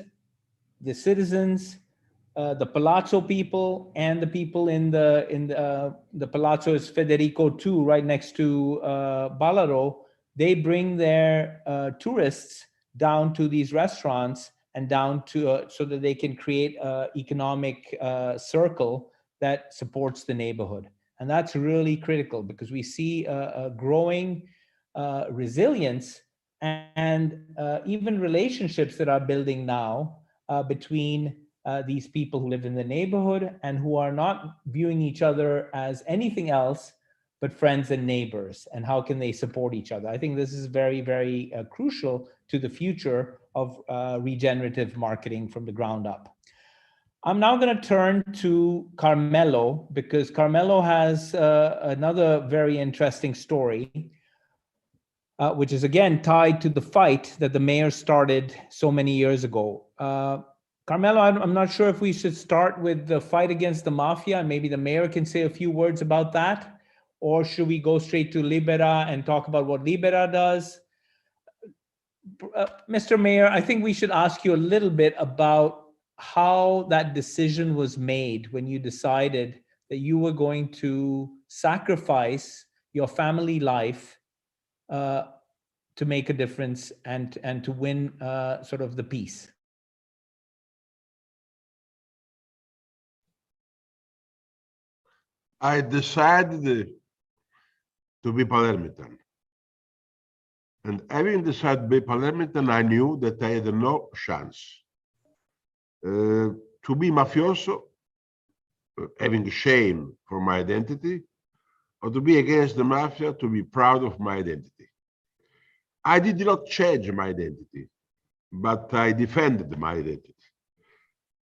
S1: the citizens, the Palazzo people, and the people in the Palazzo is Federico too, right next to Ballaro. They bring their tourists down to these restaurants and down to so that they can create an economic circle that supports the neighborhood. And that's really critical, because we see a growing resilience and even relationships that are building now between these people who live in the neighborhood and who are not viewing each other as anything else but friends and neighbors, and how can they support each other. I think this is very, very crucial to the future of regenerative marketing from the ground up. I'm now going to turn to Carmelo, because Carmelo has another very interesting story, which is again tied to the fight that the mayor started so many years ago. Carmelo, I'm not sure if we should start with the fight against the mafia, and maybe the mayor can say a few words about that, or should we go straight to Libera and talk about what Libera does? Mr. Mayor, I think we should ask you a little bit about how that decision was made when you decided that you were going to sacrifice your family life to make a difference and to win sort of the peace.
S4: I decided to be Palermitan. And having decided to be Palermitan, I knew that I had no chance. To be mafioso, having shame for my identity, or to be against the mafia, to be proud of my identity. I did not change my identity, but I defended my identity.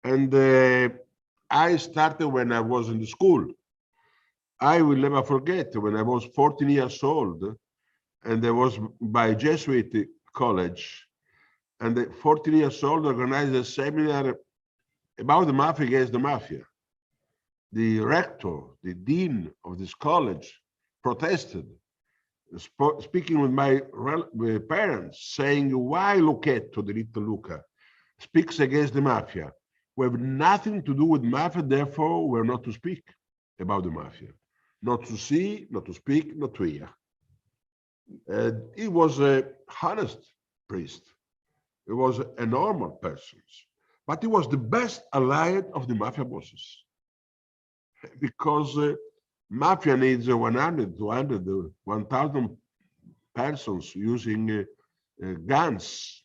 S4: And I started when I was in the school. I will never forget when I was 14 years old, and I was by Jesuit college, and at 14 years old organized a seminar about the mafia against the mafia. The rector, the dean of this college protested, speaking with my parents, saying, why Lucchetto, the little Luca, speaks against the mafia? We have nothing to do with mafia, therefore we're not to speak about the mafia. Not to see, not to speak, not to hear. He was a honest priest. He was a normal person, but he was the best ally of the mafia bosses. Because mafia needs 100, 200, 1,000 persons using guns,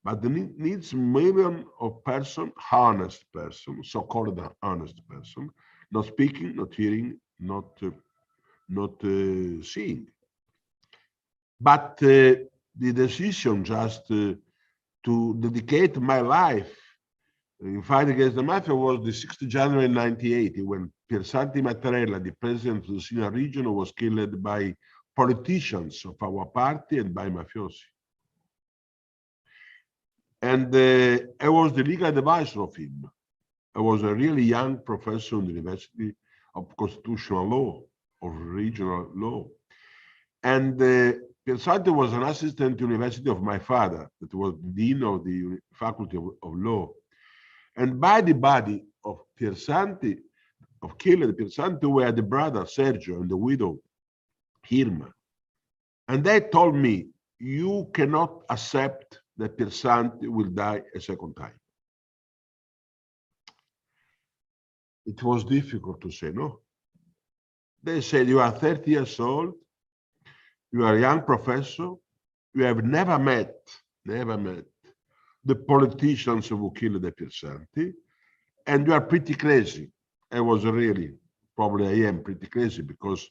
S4: but they needs million of person, honest person, so-called honest person, not speaking, not hearing, not seeing. But the decision just to dedicate my life in fight against the mafia was the 6th January 1980, when Piersanti Mattarella, the president of the Senior region, was killed by politicians of our party and by mafiosi. And I was the legal advisor of him. I was a really young professor in the University of Constitutional Law, of Regional Law. And Piersanti was an assistant university of my father, that was the dean of the Faculty of Law. And by the body of Piersanti, of killed Piersanti, were the brother Sergio and the widow Irma. And they told me, you cannot accept that Piersanti will die a second time. It was difficult to say no. They said, you are 30 years old, you are a young professor, you have never met the politicians who killed the Piersanti, and you are pretty crazy. I was really, probably I am pretty crazy, because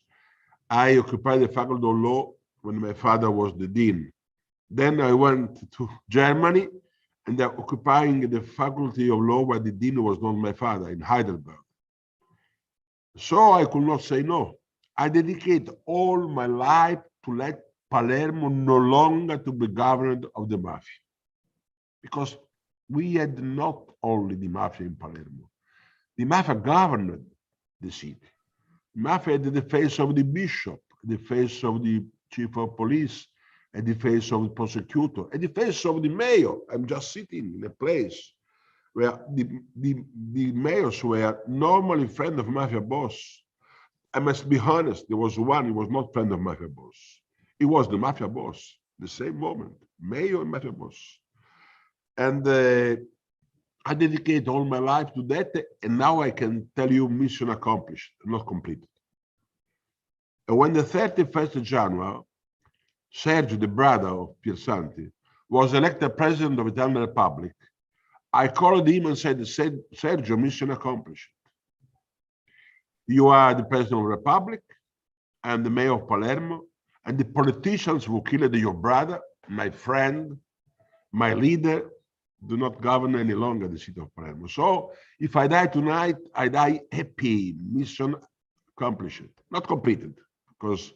S4: I occupied the Faculty of Law when my father was the dean. Then I went to Germany, and I'm occupying the Faculty of Law where the dean was not my father, in Heidelberg. So I could not say no. I dedicate all my life to let Palermo no longer to be governed of the mafia. Because we had not only the mafia in Palermo. The mafia governed the city. The mafia had the face of the bishop, the face of the chief of police, and the face of the prosecutor, and the face of the mayor. I'm just sitting in a place where the mayors were normally friend of mafia boss. I must be honest, there was one, he was not friend of mafia boss. He was the mafia boss, the same moment, mayor and mafia boss. And I dedicate all my life to that, and now I can tell you mission accomplished, not completed. And when the 31st of January, Sergio, the brother of Piersanti, was elected president of the Italian Republic, I called him and said, Sergio, mission accomplished. You are the president of the Republic, and the mayor of Palermo, and the politicians who killed your brother, my friend, my leader, do not govern any longer the city of Palermo. So if I die tonight, I die happy, mission accomplished, not completed, because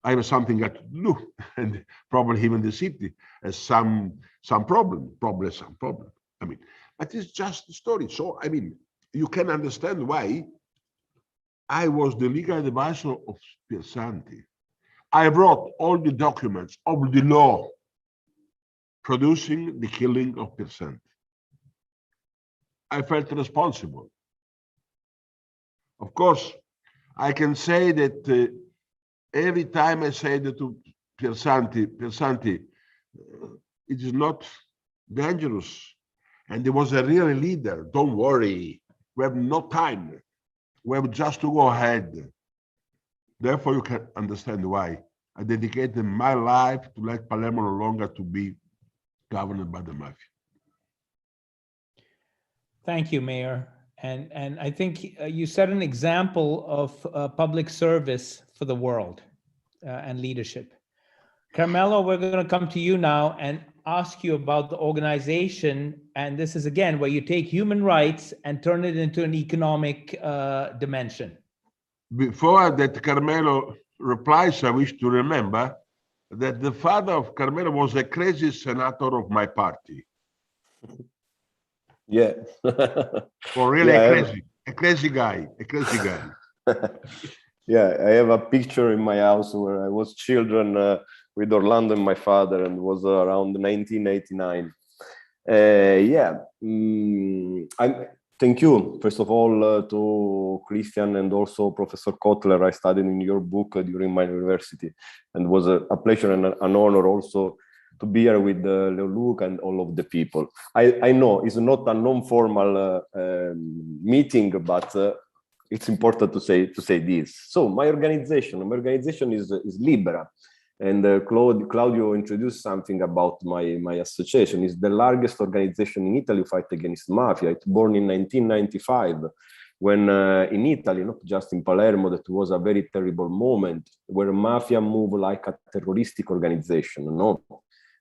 S4: I have something got to do, and probably even the city has some problem, probably some problem. I mean, but it's just a story. So, I mean, you can understand why I was the legal advisor of Piersanti. I wrote all the documents of the law producing the killing of Piersanti. I felt responsible. Of course, I can say that every time I said to Piersanti, it is not dangerous. And he was a real leader. Don't worry, we have no time. We have just to go ahead. Therefore, you can understand why I dedicated my life to let Palermo no longer to be governed by the mafia.
S1: Thank you, Mayor. And I think you set an example of public service for the world and leadership. Carmelo, we're going to come to you now and ask you about the organization. And this is, again, where you take human rights and turn it into an economic dimension.
S4: Before that Carmelo replies, I wish to remember that the father of Carmelo was a crazy senator of my party.
S5: Yeah.
S4: Or really
S5: Yeah,
S4: a crazy guy.
S5: Yeah, I have a picture in my house where I was children with Orlando and my father, and it was around 1989. Thank you, first of all, to Christian and also Professor Kotler. I studied in your book during my university, and it was a pleasure and an honor also to be here with Leoluca and all of the people. I know it's not a non-formal meeting, but it's important to say this. So my organization is Libera, and Claudio introduced something about my association. It's the largest organization in Italy to fight against mafia. It's born in 1995, when in Italy, not just in Palermo, that was a very terrible moment where mafia moved like a terroristic organization, no?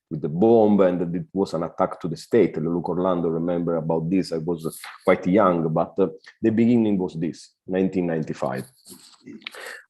S5: With the bomb, and it was an attack to the state. Leoluca Orlando remember about this. I was quite young, but the beginning was this, 1995.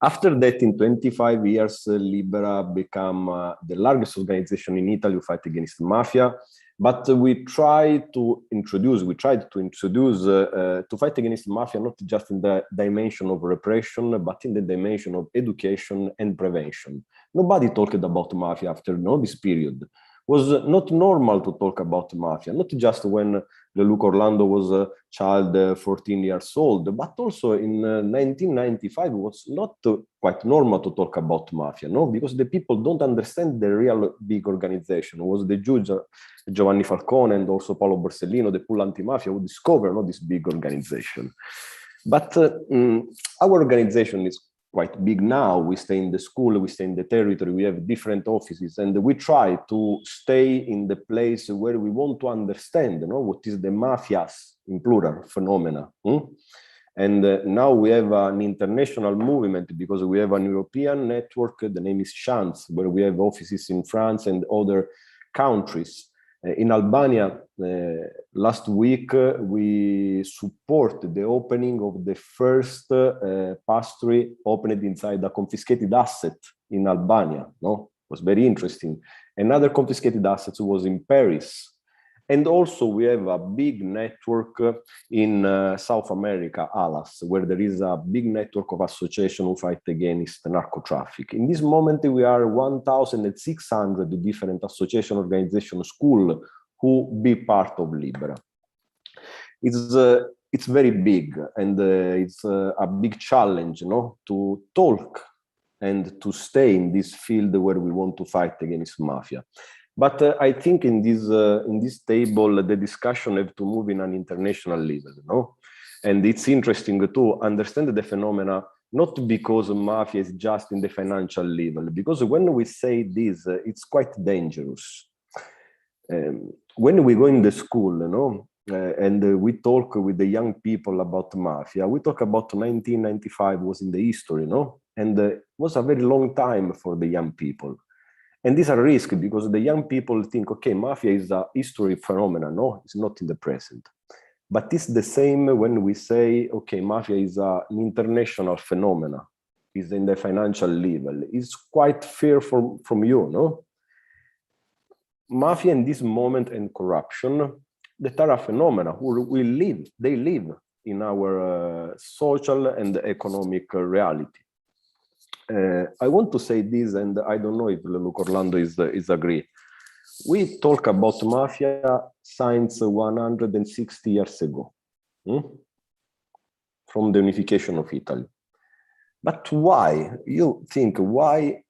S5: After that, in 25 years, Libera became the largest organization in Italy to fight against mafia. But we tried to introduce to fight against mafia, not just in the dimension of repression, but in the dimension of education and prevention. Nobody talked about mafia after this period. It was not normal to talk about mafia, not just when Leoluca Orlando was a child, 14 years old, but also in 1995, it was not quite normal to talk about mafia, no? Because the people don't understand the real big organization. It was the Jews, Giovanni Falcone, and also Paolo Borsellino, the pool anti-mafia, who discovered this big organization. But our organization is quite big now. We stay in the school, we stay in the territory, we have different offices, and we try to stay in the place where we want to understand, what is the mafias, in plural, phenomena. And now we have an international movement because we have an European network, the name is Chance, where we have offices in France and other countries. In Albania, last week, we support the opening of the first pastry opened inside a confiscated asset in Albania. No, it was very interesting. Another confiscated asset was in Paris. And also we have a big network in South America, ALAS, where there is a big network of associations who fight against narco traffic. In this moment, we are 1,600 different association organizations, school, who be part of Libera. It's very big, and it's a big challenge, to talk and to stay in this field where we want to fight against mafia. But I think in this table, the discussion have to move in an international level, And it's interesting to understand the phenomena, not because mafia is just in the financial level, because when we say this, it's quite dangerous. When we go in the school, and we talk with the young people about mafia, we talk about 1995 was in the history, And it was a very long time for the young people. And these are risks because the young people think, okay, mafia is a history phenomenon, it's not in the present. But it's the same when we say, okay, mafia is an international phenomenon, is in the financial level. It's quite fair from you, Mafia in this moment and corruption, that are a phenomena they live in our social and economic reality. I want to say this, and I don't know if Leoluca Orlando is agree. We talk about mafia since 160 years ago, from the unification of Italy. But why? You think why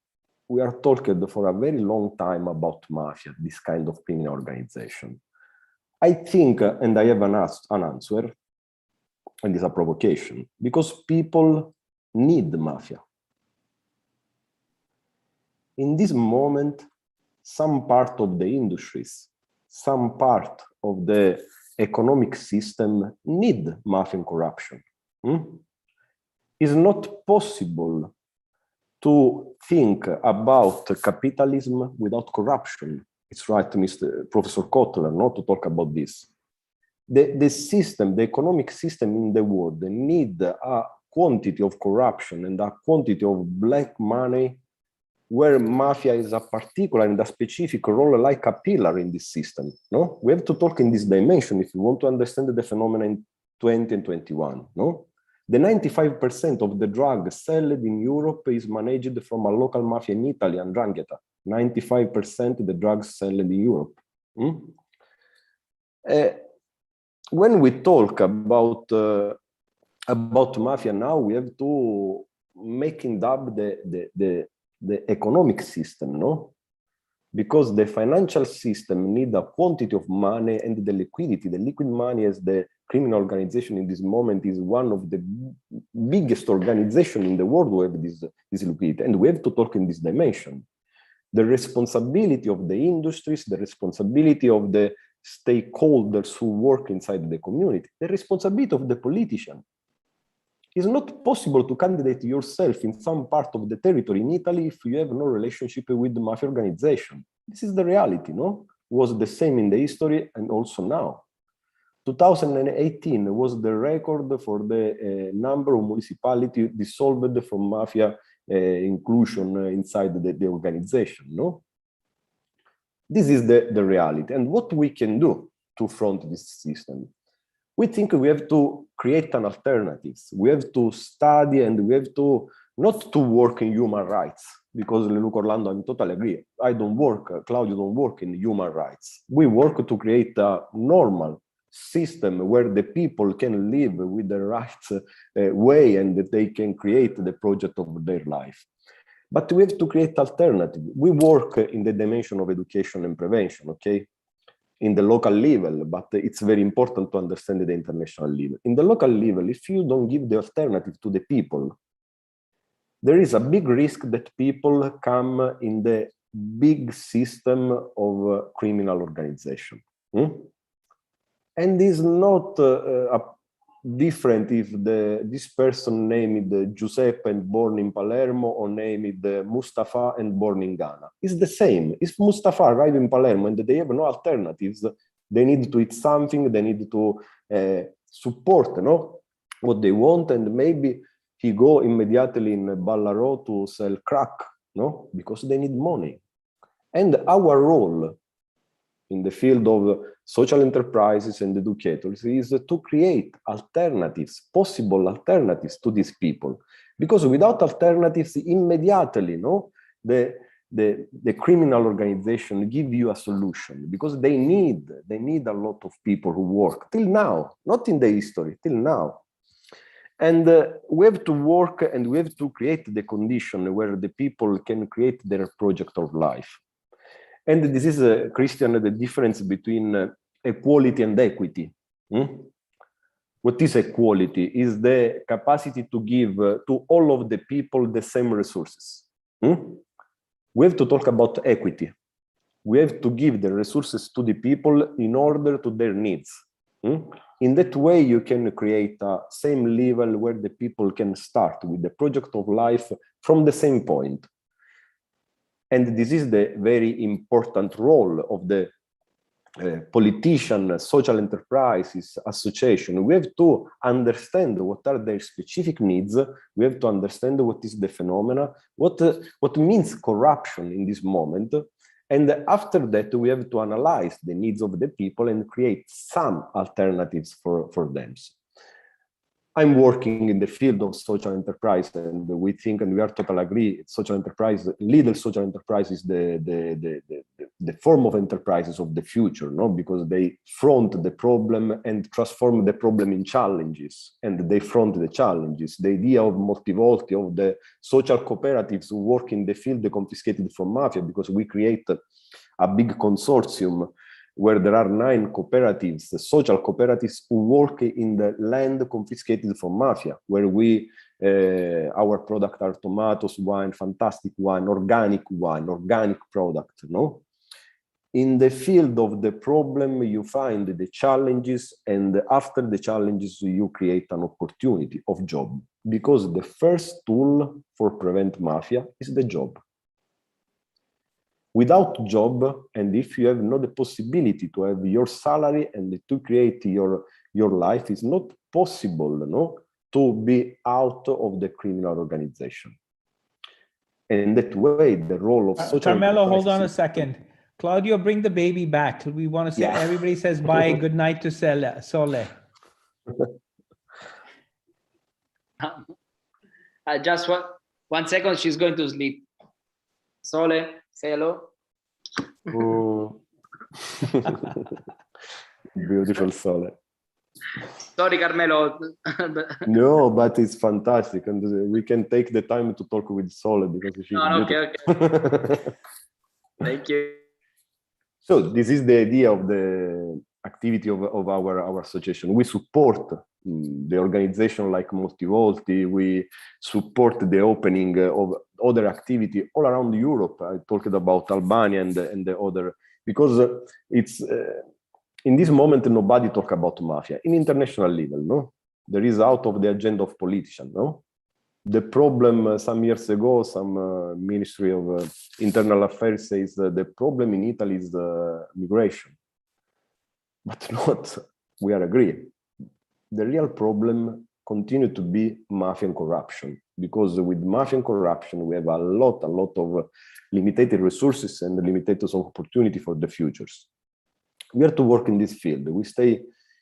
S5: we are talking for a very long time about mafia, this kind of criminal organization? I think, and I have an answer, and it's a provocation, because people need mafia. In this moment, some part of the industries, some part of the economic system need mafia and corruption. It's not possible to think about capitalism without corruption. It's right, Mr. Professor Kotler, not to talk about this. The system, the economic system in the world, need a quantity of corruption and a quantity of black money where mafia is a particular and a specific role like a pillar in this system. No, we have to talk in this dimension if you want to understand the phenomena in 20 and 21. No, the 95% of the drugs sold in Europe is managed from a local mafia in Italy, and 95% of the drugs sold in Europe. When we talk about mafia now, we have to making up the economic system, no? Because the financial system need a quantity of money and the liquidity. The liquid money as the criminal organization in this moment is one of the biggest organizations in the world who have this liquidity. And we have to talk in this dimension. The responsibility of the industries, the responsibility of the stakeholders who work inside the community, the responsibility of the politician. It's not possible to candidate yourself in some part of the territory in Italy if you have no relationship with the mafia organization. This is the reality, no? It was the same in the history and also now. 2018 was the record for the number of municipalities dissolved from mafia inclusion inside the organization, no? This is the reality. And what we can do to front this system? We think we have to create an alternative. We have to study and we have to not to work in human rights, because Leoluca Orlando, I totally agree. I don't work, Claudio don't work in human rights. We work to create a normal system where the people can live with the right way and that they can create the project of their life. But we have to create alternative. We work in the dimension of education and prevention, okay? In the local level, but it's very important to understand the international level. In the local level, if you don't give the alternative to the people, there is a big risk that people come in the big system of criminal organization. And it's not different if this person named Giuseppe and born in Palermo or named Mustafa and born in Ghana. It's the same. If Mustafa arrive in Palermo and they have no alternatives, they need to eat something, they need to support, no, what they want, and maybe he go immediately in Ballarò to sell crack, no, because they need money. And our role in the field of social enterprises and educators is to create alternatives, possible alternatives to these people. Because without alternatives, immediately, no, the criminal organization give you a solution, because they need a lot of people who work till now, not in the history, till now. And we have to work and we have to create the condition where the people can create their project of life. And this is, Christian, the difference between equality and equity. What is equality? Is the capacity to give to all of the people the same resources. We have to talk about equity. We have to give the resources to the people in order to their needs. In that way, you can create a same level where the people can start with the project of life from the same point. And this is the very important role of the politician, social enterprises, association. We have to understand what are their specific needs. We have to understand what is the phenomena, what means corruption in this moment. And after that, we have to analyze the needs of the people and create some alternatives for them. I'm working in the field of social enterprise, and we think, and we are totally agree, social enterprise, legal social enterprise is the form of enterprises of the future, no? Because they front the problem and transform the problem in challenges, and they front the challenges. The idea of multivolti, of the social cooperatives who work in the field confiscated from mafia, because we create a big consortium where there are 9 cooperatives, the social cooperatives who work in the land confiscated from mafia, where we, our product are tomatoes, wine, fantastic wine, organic product, no? in the field of the problem, you find the challenges, and after the challenges, you create an opportunity of job, because the first tool for prevent mafia is the job. Without job, and if you have not the possibility to have your salary and to create your life, it's not possible, no, to be out of the criminal organization. And that way, the role of social
S1: Carmelo, hold on a second. Claudio, bring the baby back. We want to say, everybody says bye, good night to Sole.
S2: Just 1 second, she's going to sleep. Sole, say hello.
S5: Oh. Beautiful Sole.
S2: Sorry, Carmelo.
S5: No, but it's fantastic, and we can take the time to talk with Sole because she's
S2: okay. Thank you.
S5: So this is the idea of the activity of our association. We support the organization like Multivolti. We support the opening of other activity all around Europe. I talked about Albania and the other, because it's in this moment nobody talk about mafia in international level. No, there is out of the agenda of politicians. No, the problem some years ago, some Ministry of Internal Affairs says the problem in Italy is migration, but not. We are agree. The real problem continue to be mafia and corruption, because with mafia and corruption we have a lot of limited resources and limited opportunity for the futures. We have to work in this field. We stay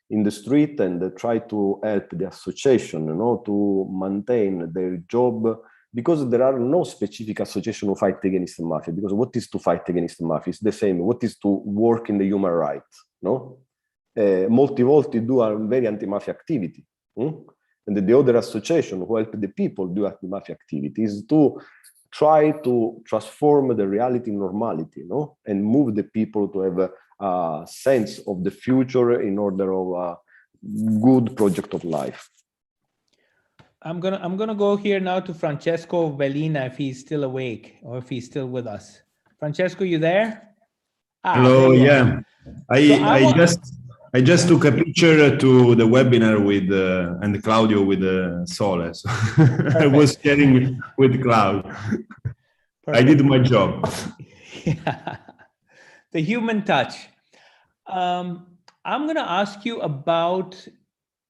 S5: in the street and try to help the association, to maintain their job, because there are no specific association who fight against the mafia. Because what is to fight against the mafia? It's the same. What is to work in the human rights? No, Multivolti do a very anti-mafia activity, and the other association who help the people do anti-mafia activities to try to transform the reality in normality, and move the people to have a sense of the future in order of a good project of life.
S1: I'm gonna go here now to Francesco Bellina, if he's still awake or if he's still with us. Francesco, you there?
S3: Hello, yeah. I just took a picture to the webinar with and Claudio with Sole. So I was sharing with Claudio. Perfect. I did my job.
S1: Yeah. The human touch. I'm going to ask you about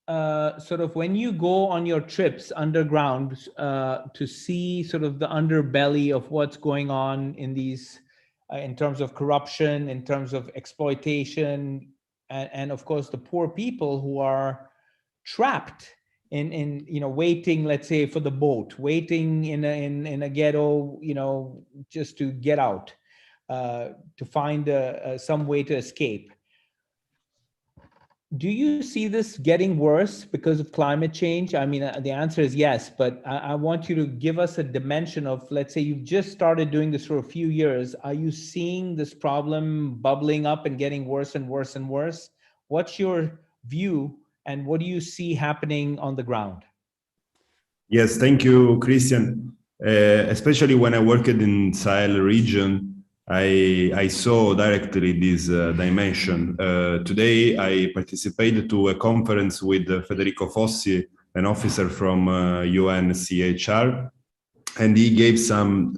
S1: sort of when you go on your trips underground to see sort of the underbelly of what's going on in these, in terms of corruption, in terms of exploitation, and of course the poor people who are trapped in waiting, let's say, for the boat, waiting in a ghetto, just to get out, to find some way to escape. Do you see this getting worse because of climate change? I mean, the answer is yes, but I want you to give us a dimension of, let's say you've just started doing this for a few years. Are you seeing this problem bubbling up and getting worse and worse and worse? What's your view and what do you see happening on the ground?
S3: Yes, thank you, Christian. Especially when I worked in Sahel region, I saw directly this dimension. Today, I participated to a conference with Federico Fossi, an officer from UNHCR, and he gave some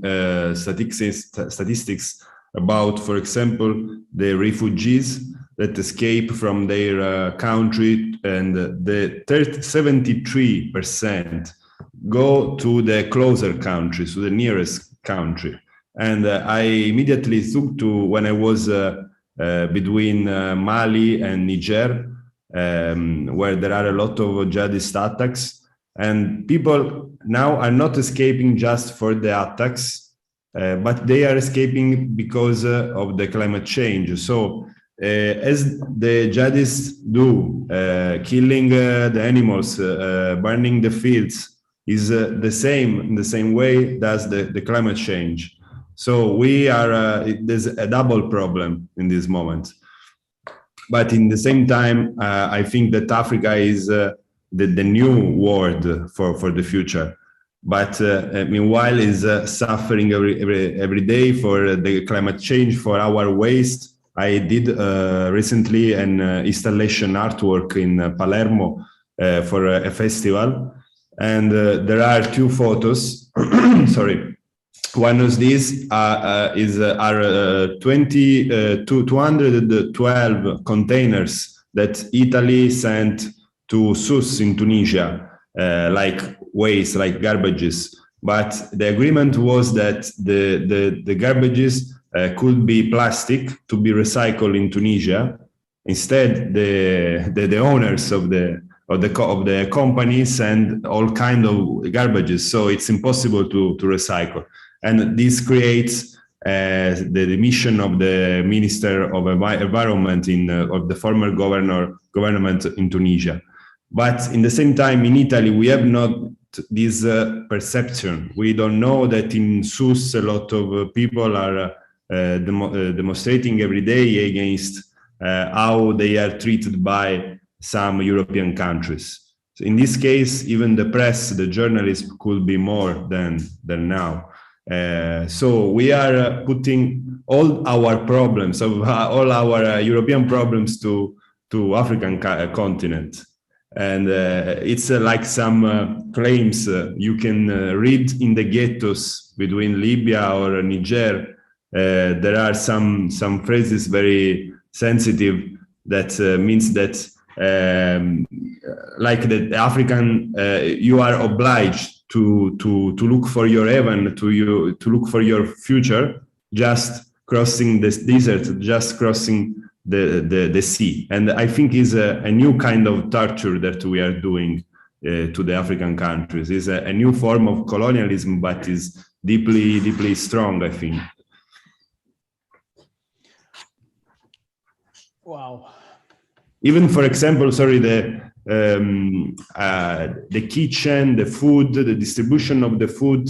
S3: statistics about, for example, the refugees that escape from their country, and the 73% go to the closer countries, to the nearest country. And I immediately took to when I was between Mali and Niger, where there are a lot of jihadist attacks, and people now are not escaping just for the attacks, but they are escaping because of the climate change. So as the jihadists do, killing the animals, burning the fields, is the same, in the same way does the climate change. So we are, there's a double problem in this moment. But in the same time, I think that Africa is the new world for the future. But meanwhile is suffering every day for the climate change, for our waste, I did recently an installation artwork in Palermo for a festival, and there are two photos. Sorry. One of these are 212 containers that Italy sent to Sousse in Tunisia, like waste, like garbages. But the agreement was that the garbages could be plastic to be recycled in Tunisia. Instead, the owners of the company send all kind of garbages, so it's impossible to recycle. And this creates the mission of the Minister of Environment of the former government in Tunisia. But in the same time, in Italy, we have not this perception. We don't know that in Sousse, a lot of people are demonstrating every day against how they are treated by some European countries. So in this case, even the press, the journalists could be more than now. So we are putting all our problems, all our European problems to African continent. And it's like some claims you can read in the ghettos between Libya or Niger. There are some phrases very sensitive that means that like the African, you are obliged to look for your heaven, to look for your future, just crossing this desert, just crossing the sea. And I think is a new kind of torture that we are doing to the African countries. Is a new form of colonialism, but is deeply strong, I think.
S1: Wow.
S3: Even, for example, sorry, the kitchen, the food, the distribution of the food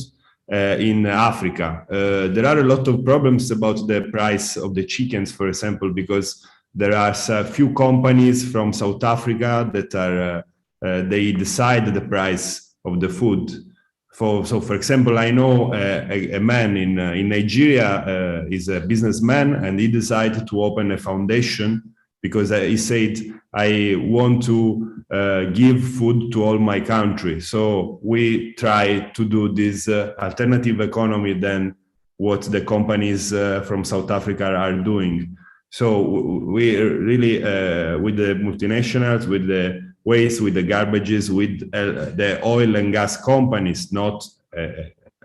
S3: in Africa. There are a lot of problems about the price of the chickens, for example, because there are a few companies from South Africa that are they decide the price of the food. So, for example, I know a man in Nigeria is a businessman, and he decided to open a foundation because he said, I want to give food to all my country. So we try to do this alternative economy than what the companies from South Africa are doing. So we really, with the multinationals, with the waste, with the garbages, with the oil and gas companies, not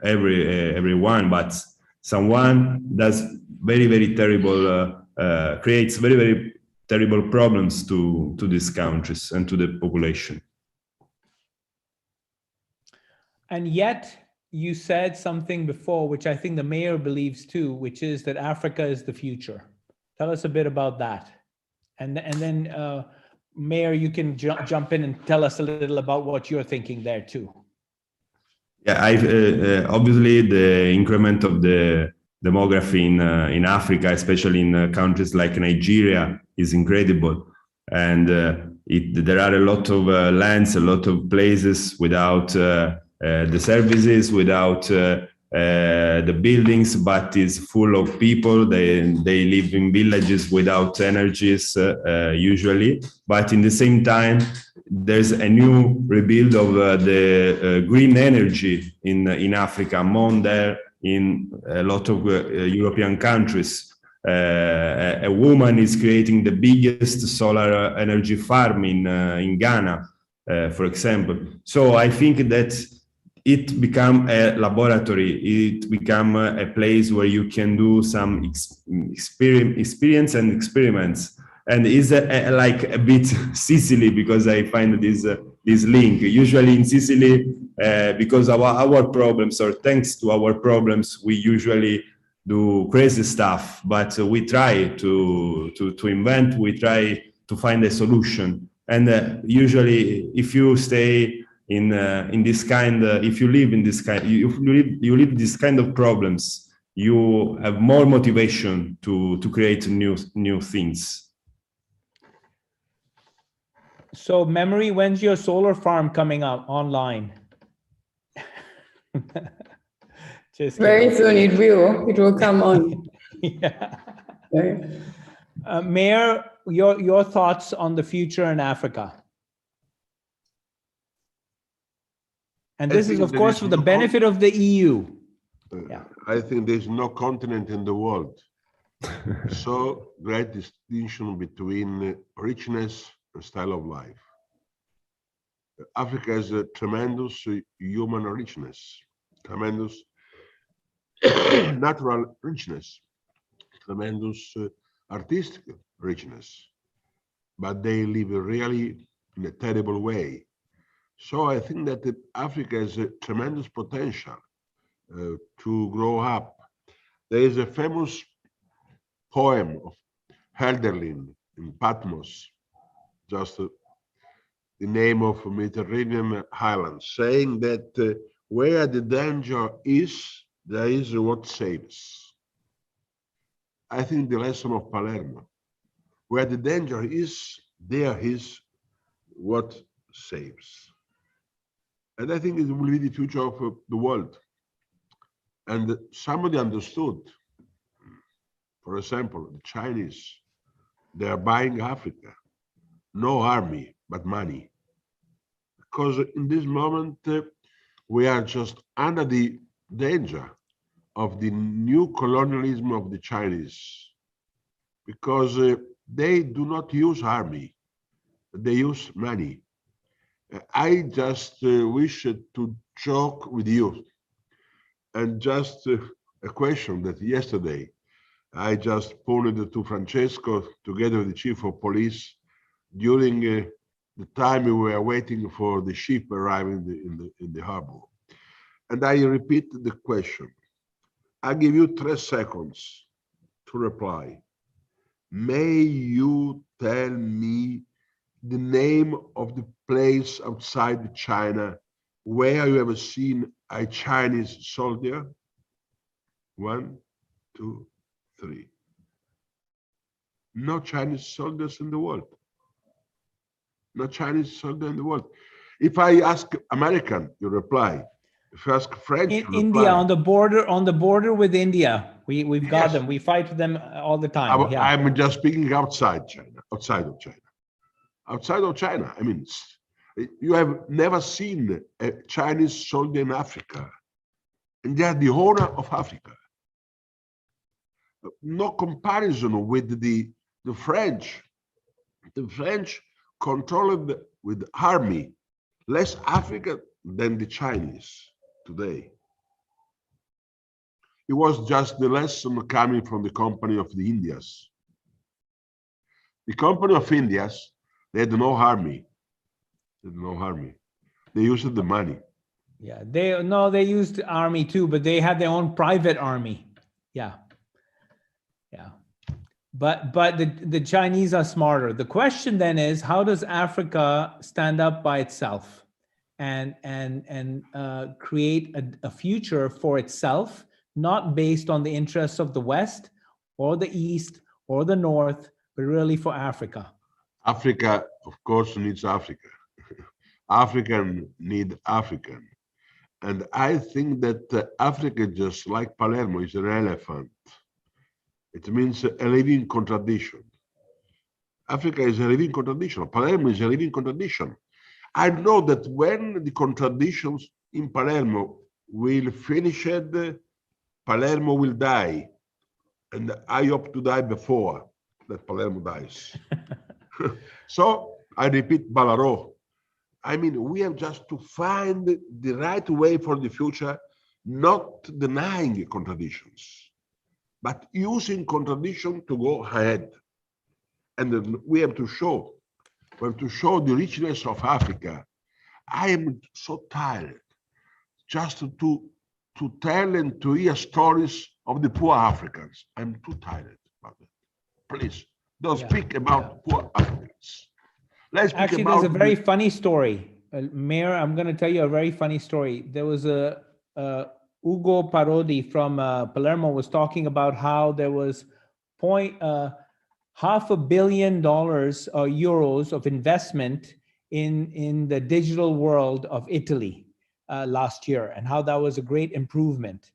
S3: everyone, but someone does very terrible, creates very terrible problems to these countries and to the population.
S1: And yet you said something before, which I think the mayor believes too, which is that Africa is the future. Tell us a bit about that. And then Mayor, you can jump in and tell us a little about what you're thinking there too.
S3: Yeah, obviously the increment of the demography in Africa, especially in countries like Nigeria, is incredible. And there are a lot of lands, a lot of places without the services, without the buildings, but is full of people. They live in villages without energies usually. But in the same time, there's a new rebuild of the green energy in Africa, among there in a lot of European countries. A woman is creating the biggest solar energy farm in Ghana, for example. So I think that it become a laboratory. It become a place where you can do some experience and experiments. And is like a bit Sicily, because I find this link. Usually in Sicily, because of our problems, or thanks to our problems, we usually do crazy stuff. But we try to invent. We try to find a solution. And usually, if you stay in this kind, if you live in this kind, you live this kind of problems, you have more motivation to create new things.
S1: So, Memory, when's your solar farm coming out online?
S6: Very soon it will come on.
S1: Yeah.
S6: Right.
S1: Mayor, your thoughts on the future in Africa? And this is, of course, for the benefit of the EU. Yeah.
S4: I think there's no continent in the world so great distinction between richness and style of life. Africa has a tremendous human richness, tremendous natural richness, tremendous artistic richness, but they live really in a terrible way. So I think that Africa has a tremendous potential to grow up. There is a famous poem of Hölderlin in Patmos, just the name of Mediterranean highlands, saying that where the danger is, there is what saves. I think the lesson of Palermo, where the danger is, there is what saves. And I think it will be the future of the world. And somebody understood, for example, the Chinese, they are buying Africa, no army, but money. Because in this moment, we are just under the danger of the new colonialism of the Chinese, because they do not use army, they use money. I just wish to joke with you, and just a question that yesterday I just posed to Francesco together with the chief of police during the time we were waiting for the ship arriving in the harbor. And I repeat the question. I give you 3 seconds to reply. May you tell me the name of the place outside China where you have seen a Chinese soldier? 1, 2, 3. No Chinese soldiers in the world. No Chinese soldier in the world. If I ask American, you reply. If I ask French,
S1: in India, on the border with India, we've got them. We fight for them all the time.
S4: I'm just speaking outside China, outside of China. Outside of China, I mean, you have never seen a Chinese soldier in Africa, and they are the owner of Africa. No comparison with the French. The French controlled with army less Africa than the Chinese today. It was just the lesson coming from the Company of the Indias. The Company of Indias, they had no army. They had no army. They used the money.
S1: Yeah, they used the army too, but they had their own private army. Yeah. Yeah. But the Chinese are smarter. The question then is, how does Africa stand up by itself and create a future for itself, not based on the interests of the West or the East or the North, but really for Africa?
S4: Africa, of course, needs Africa. African need African. And I think that Africa, just like Palermo, is an elephant. It means a living contradiction. Africa is a living contradiction. Palermo is a living contradiction. I know that when the contradictions in Palermo will finish, Palermo will die. And I hope to die before that Palermo dies. So I repeat, Balaro. I mean, we have just to find the right way for the future, not denying contradictions, but using contradiction to go ahead. And then we have to show the richness of Africa. I am so tired just to tell and to hear stories of the poor Africans. I'm too tired about it. Please, don't speak about poor Africans. Let's speak
S1: Actually,
S4: about
S1: there's a very funny story. Mayor, I'm going to tell you a very funny story. There was Ugo Parodi from Palermo was talking about how there was $500 million or euros of investment in the digital world of Italy last year, and how that was a great improvement.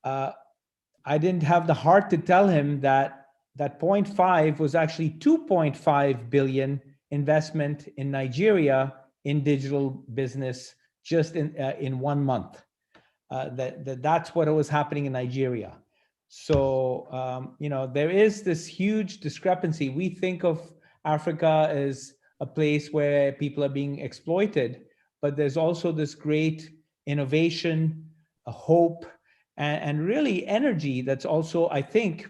S1: I didn't have the heart to tell him that that 0.5 was actually 2.5 billion investment in Nigeria in digital business just in 1 month. That's what was happening in Nigeria. So, there is this huge discrepancy. We think of Africa as a place where people are being exploited, but there's also this great innovation, a hope, and really energy that's also, I think,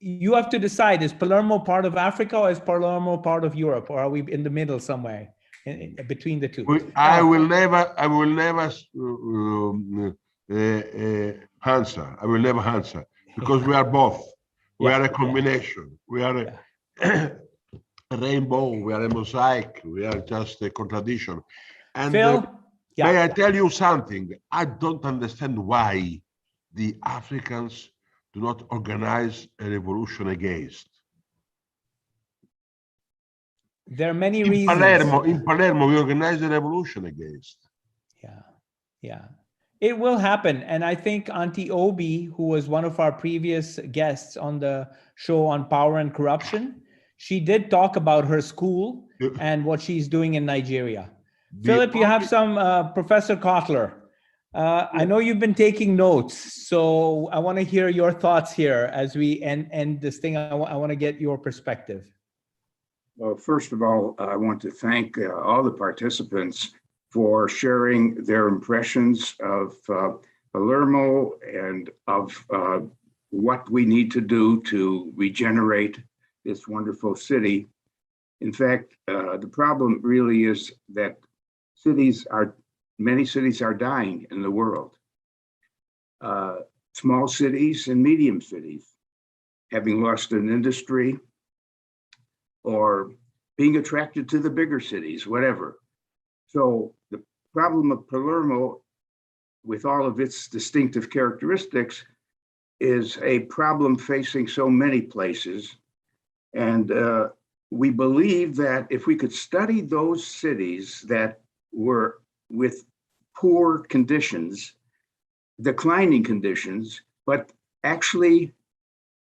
S1: you have to decide, is Palermo part of Africa or is Palermo part of Europe, or are we in the middle somewhere between the two?
S4: I will never answer. I will never answer, because we are both. We are a combination. We are a rainbow. We are a mosaic. We are just a contradiction. And
S1: Phil,
S4: may I tell you something? I don't understand why the Africans do not organize a revolution against.
S1: There are many reasons.
S4: In Palermo, we organized a revolution against.
S1: Yeah. It will happen. And I think Auntie Obi, who was one of our previous guests on the show on power and corruption, she did talk about her school and what she's doing in Nigeria. Philip, you have some, Professor Kotler. I know you've been taking notes, so I want to hear your thoughts here as we end this thing. I want to get your perspective.
S7: Well, first of all, I want to thank all the participants for sharing their impressions of Palermo and of what we need to do to regenerate this wonderful city. In fact, the problem really is that many cities are dying in the world. Small cities and medium cities having lost an industry or being attracted to the bigger cities, whatever. So the problem of Palermo, with all of its distinctive characteristics, is a problem facing so many places. And we believe that if we could study those cities that were with poor conditions, declining conditions, but actually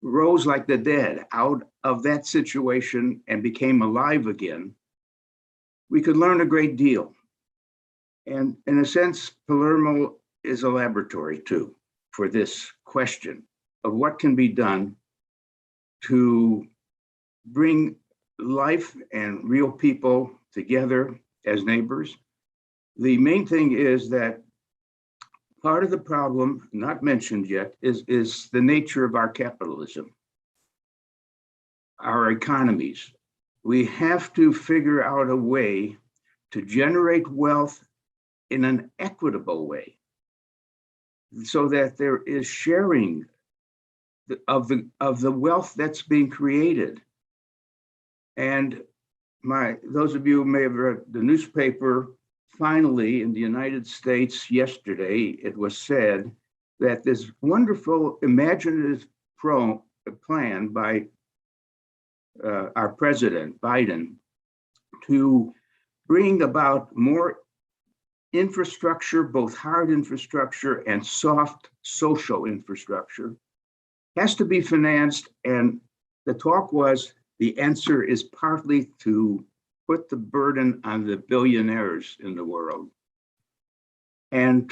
S7: rose like the dead out of that situation and became alive again, we could learn a great deal. And in a sense, Palermo is a laboratory too for this question of what can be done to bring life and real people together as neighbors. The main thing is that part of the problem, not mentioned yet, is the nature of our capitalism, our economies. We have to figure out a way to generate wealth in an equitable way so that there is sharing of the wealth that's being created. And those of you who may have read the newspaper, finally, in the United States yesterday, it was said that this wonderful imaginative plan by our president, Biden, to bring about more infrastructure, both hard infrastructure and soft social infrastructure, has to be financed. And the talk was, the answer is partly to put the burden on the billionaires in the world. And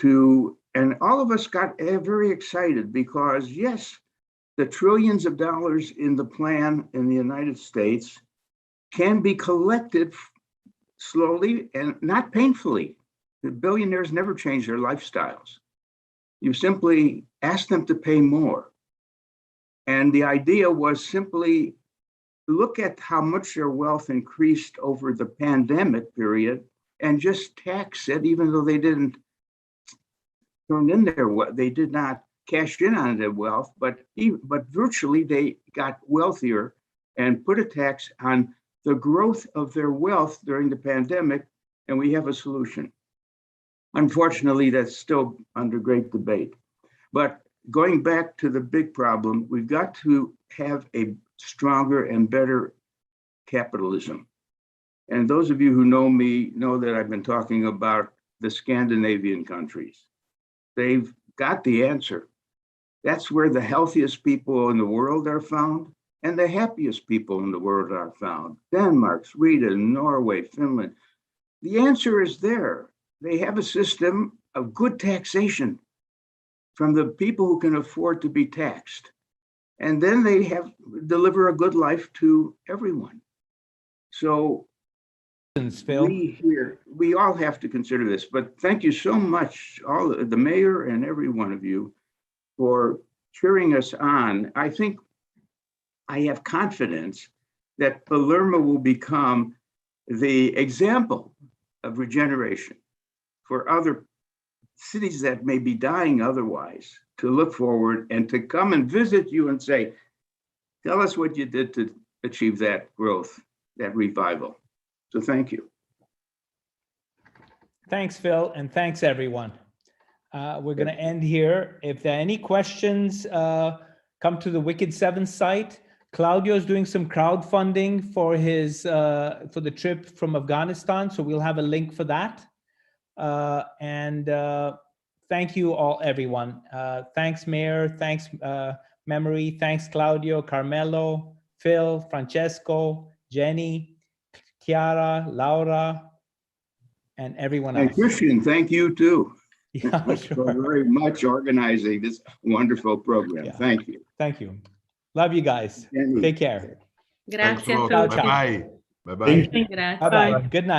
S7: all of us got very excited because, yes, the trillions of dollars in the plan in the United States can be collected slowly and not painfully. The billionaires never change their lifestyles. You simply ask them to pay more. And the idea was simply look at how much their wealth increased over the pandemic period and just tax it, even though they didn't turn in their wealth, they did not cash in on their wealth, but virtually they got wealthier and put a tax on the growth of their wealth during the pandemic, and we have a solution. Unfortunately, that's still under great debate. But going back to the big problem, we've got to have a stronger and better capitalism. And those of you who know me know that I've been talking about the Scandinavian countries. They've got the answer. That's where the healthiest people in the world are found. And the happiest people in the world are found. Denmark, Sweden, Norway, Finland. The answer is there. They have a system of good taxation from the people who can afford to be taxed. And then they deliver a good life to everyone. So
S1: Phil.
S7: we all have to consider this, but thank you so much, all the mayor and every one of you, for cheering us on. I think I have confidence that Palermo will become the example of regeneration for other cities that may be dying otherwise to look forward and to come and visit you and say, tell us what you did to achieve that growth, that revival. So thank you.
S1: Thanks, Phil, and thanks, everyone. We're going to end here. If there are any questions, come to the Wicked Seven site. Claudio is doing some crowdfunding for his for the trip from Afghanistan, so we'll have a link for that. Thank you all, everyone. Thanks, Mayor. Thanks, Memory. Thanks, Claudio, Carmelo, Phil, Francesco, Jenny, Chiara, Laura, and everyone else.
S7: And Christian, thank you too.
S1: Yeah, sure.
S7: For very much organizing this wonderful program.
S1: Yeah.
S7: Thank you.
S1: Thank you. Love you guys.
S7: Jenny.
S1: Take care.
S4: Thanks
S8: Grazie
S4: a
S8: a
S4: lot.
S8: tutti.
S1: Ciao, ciao.
S4: Bye-bye. Bye-bye.
S8: Grazie.
S1: Bye-bye. Good night.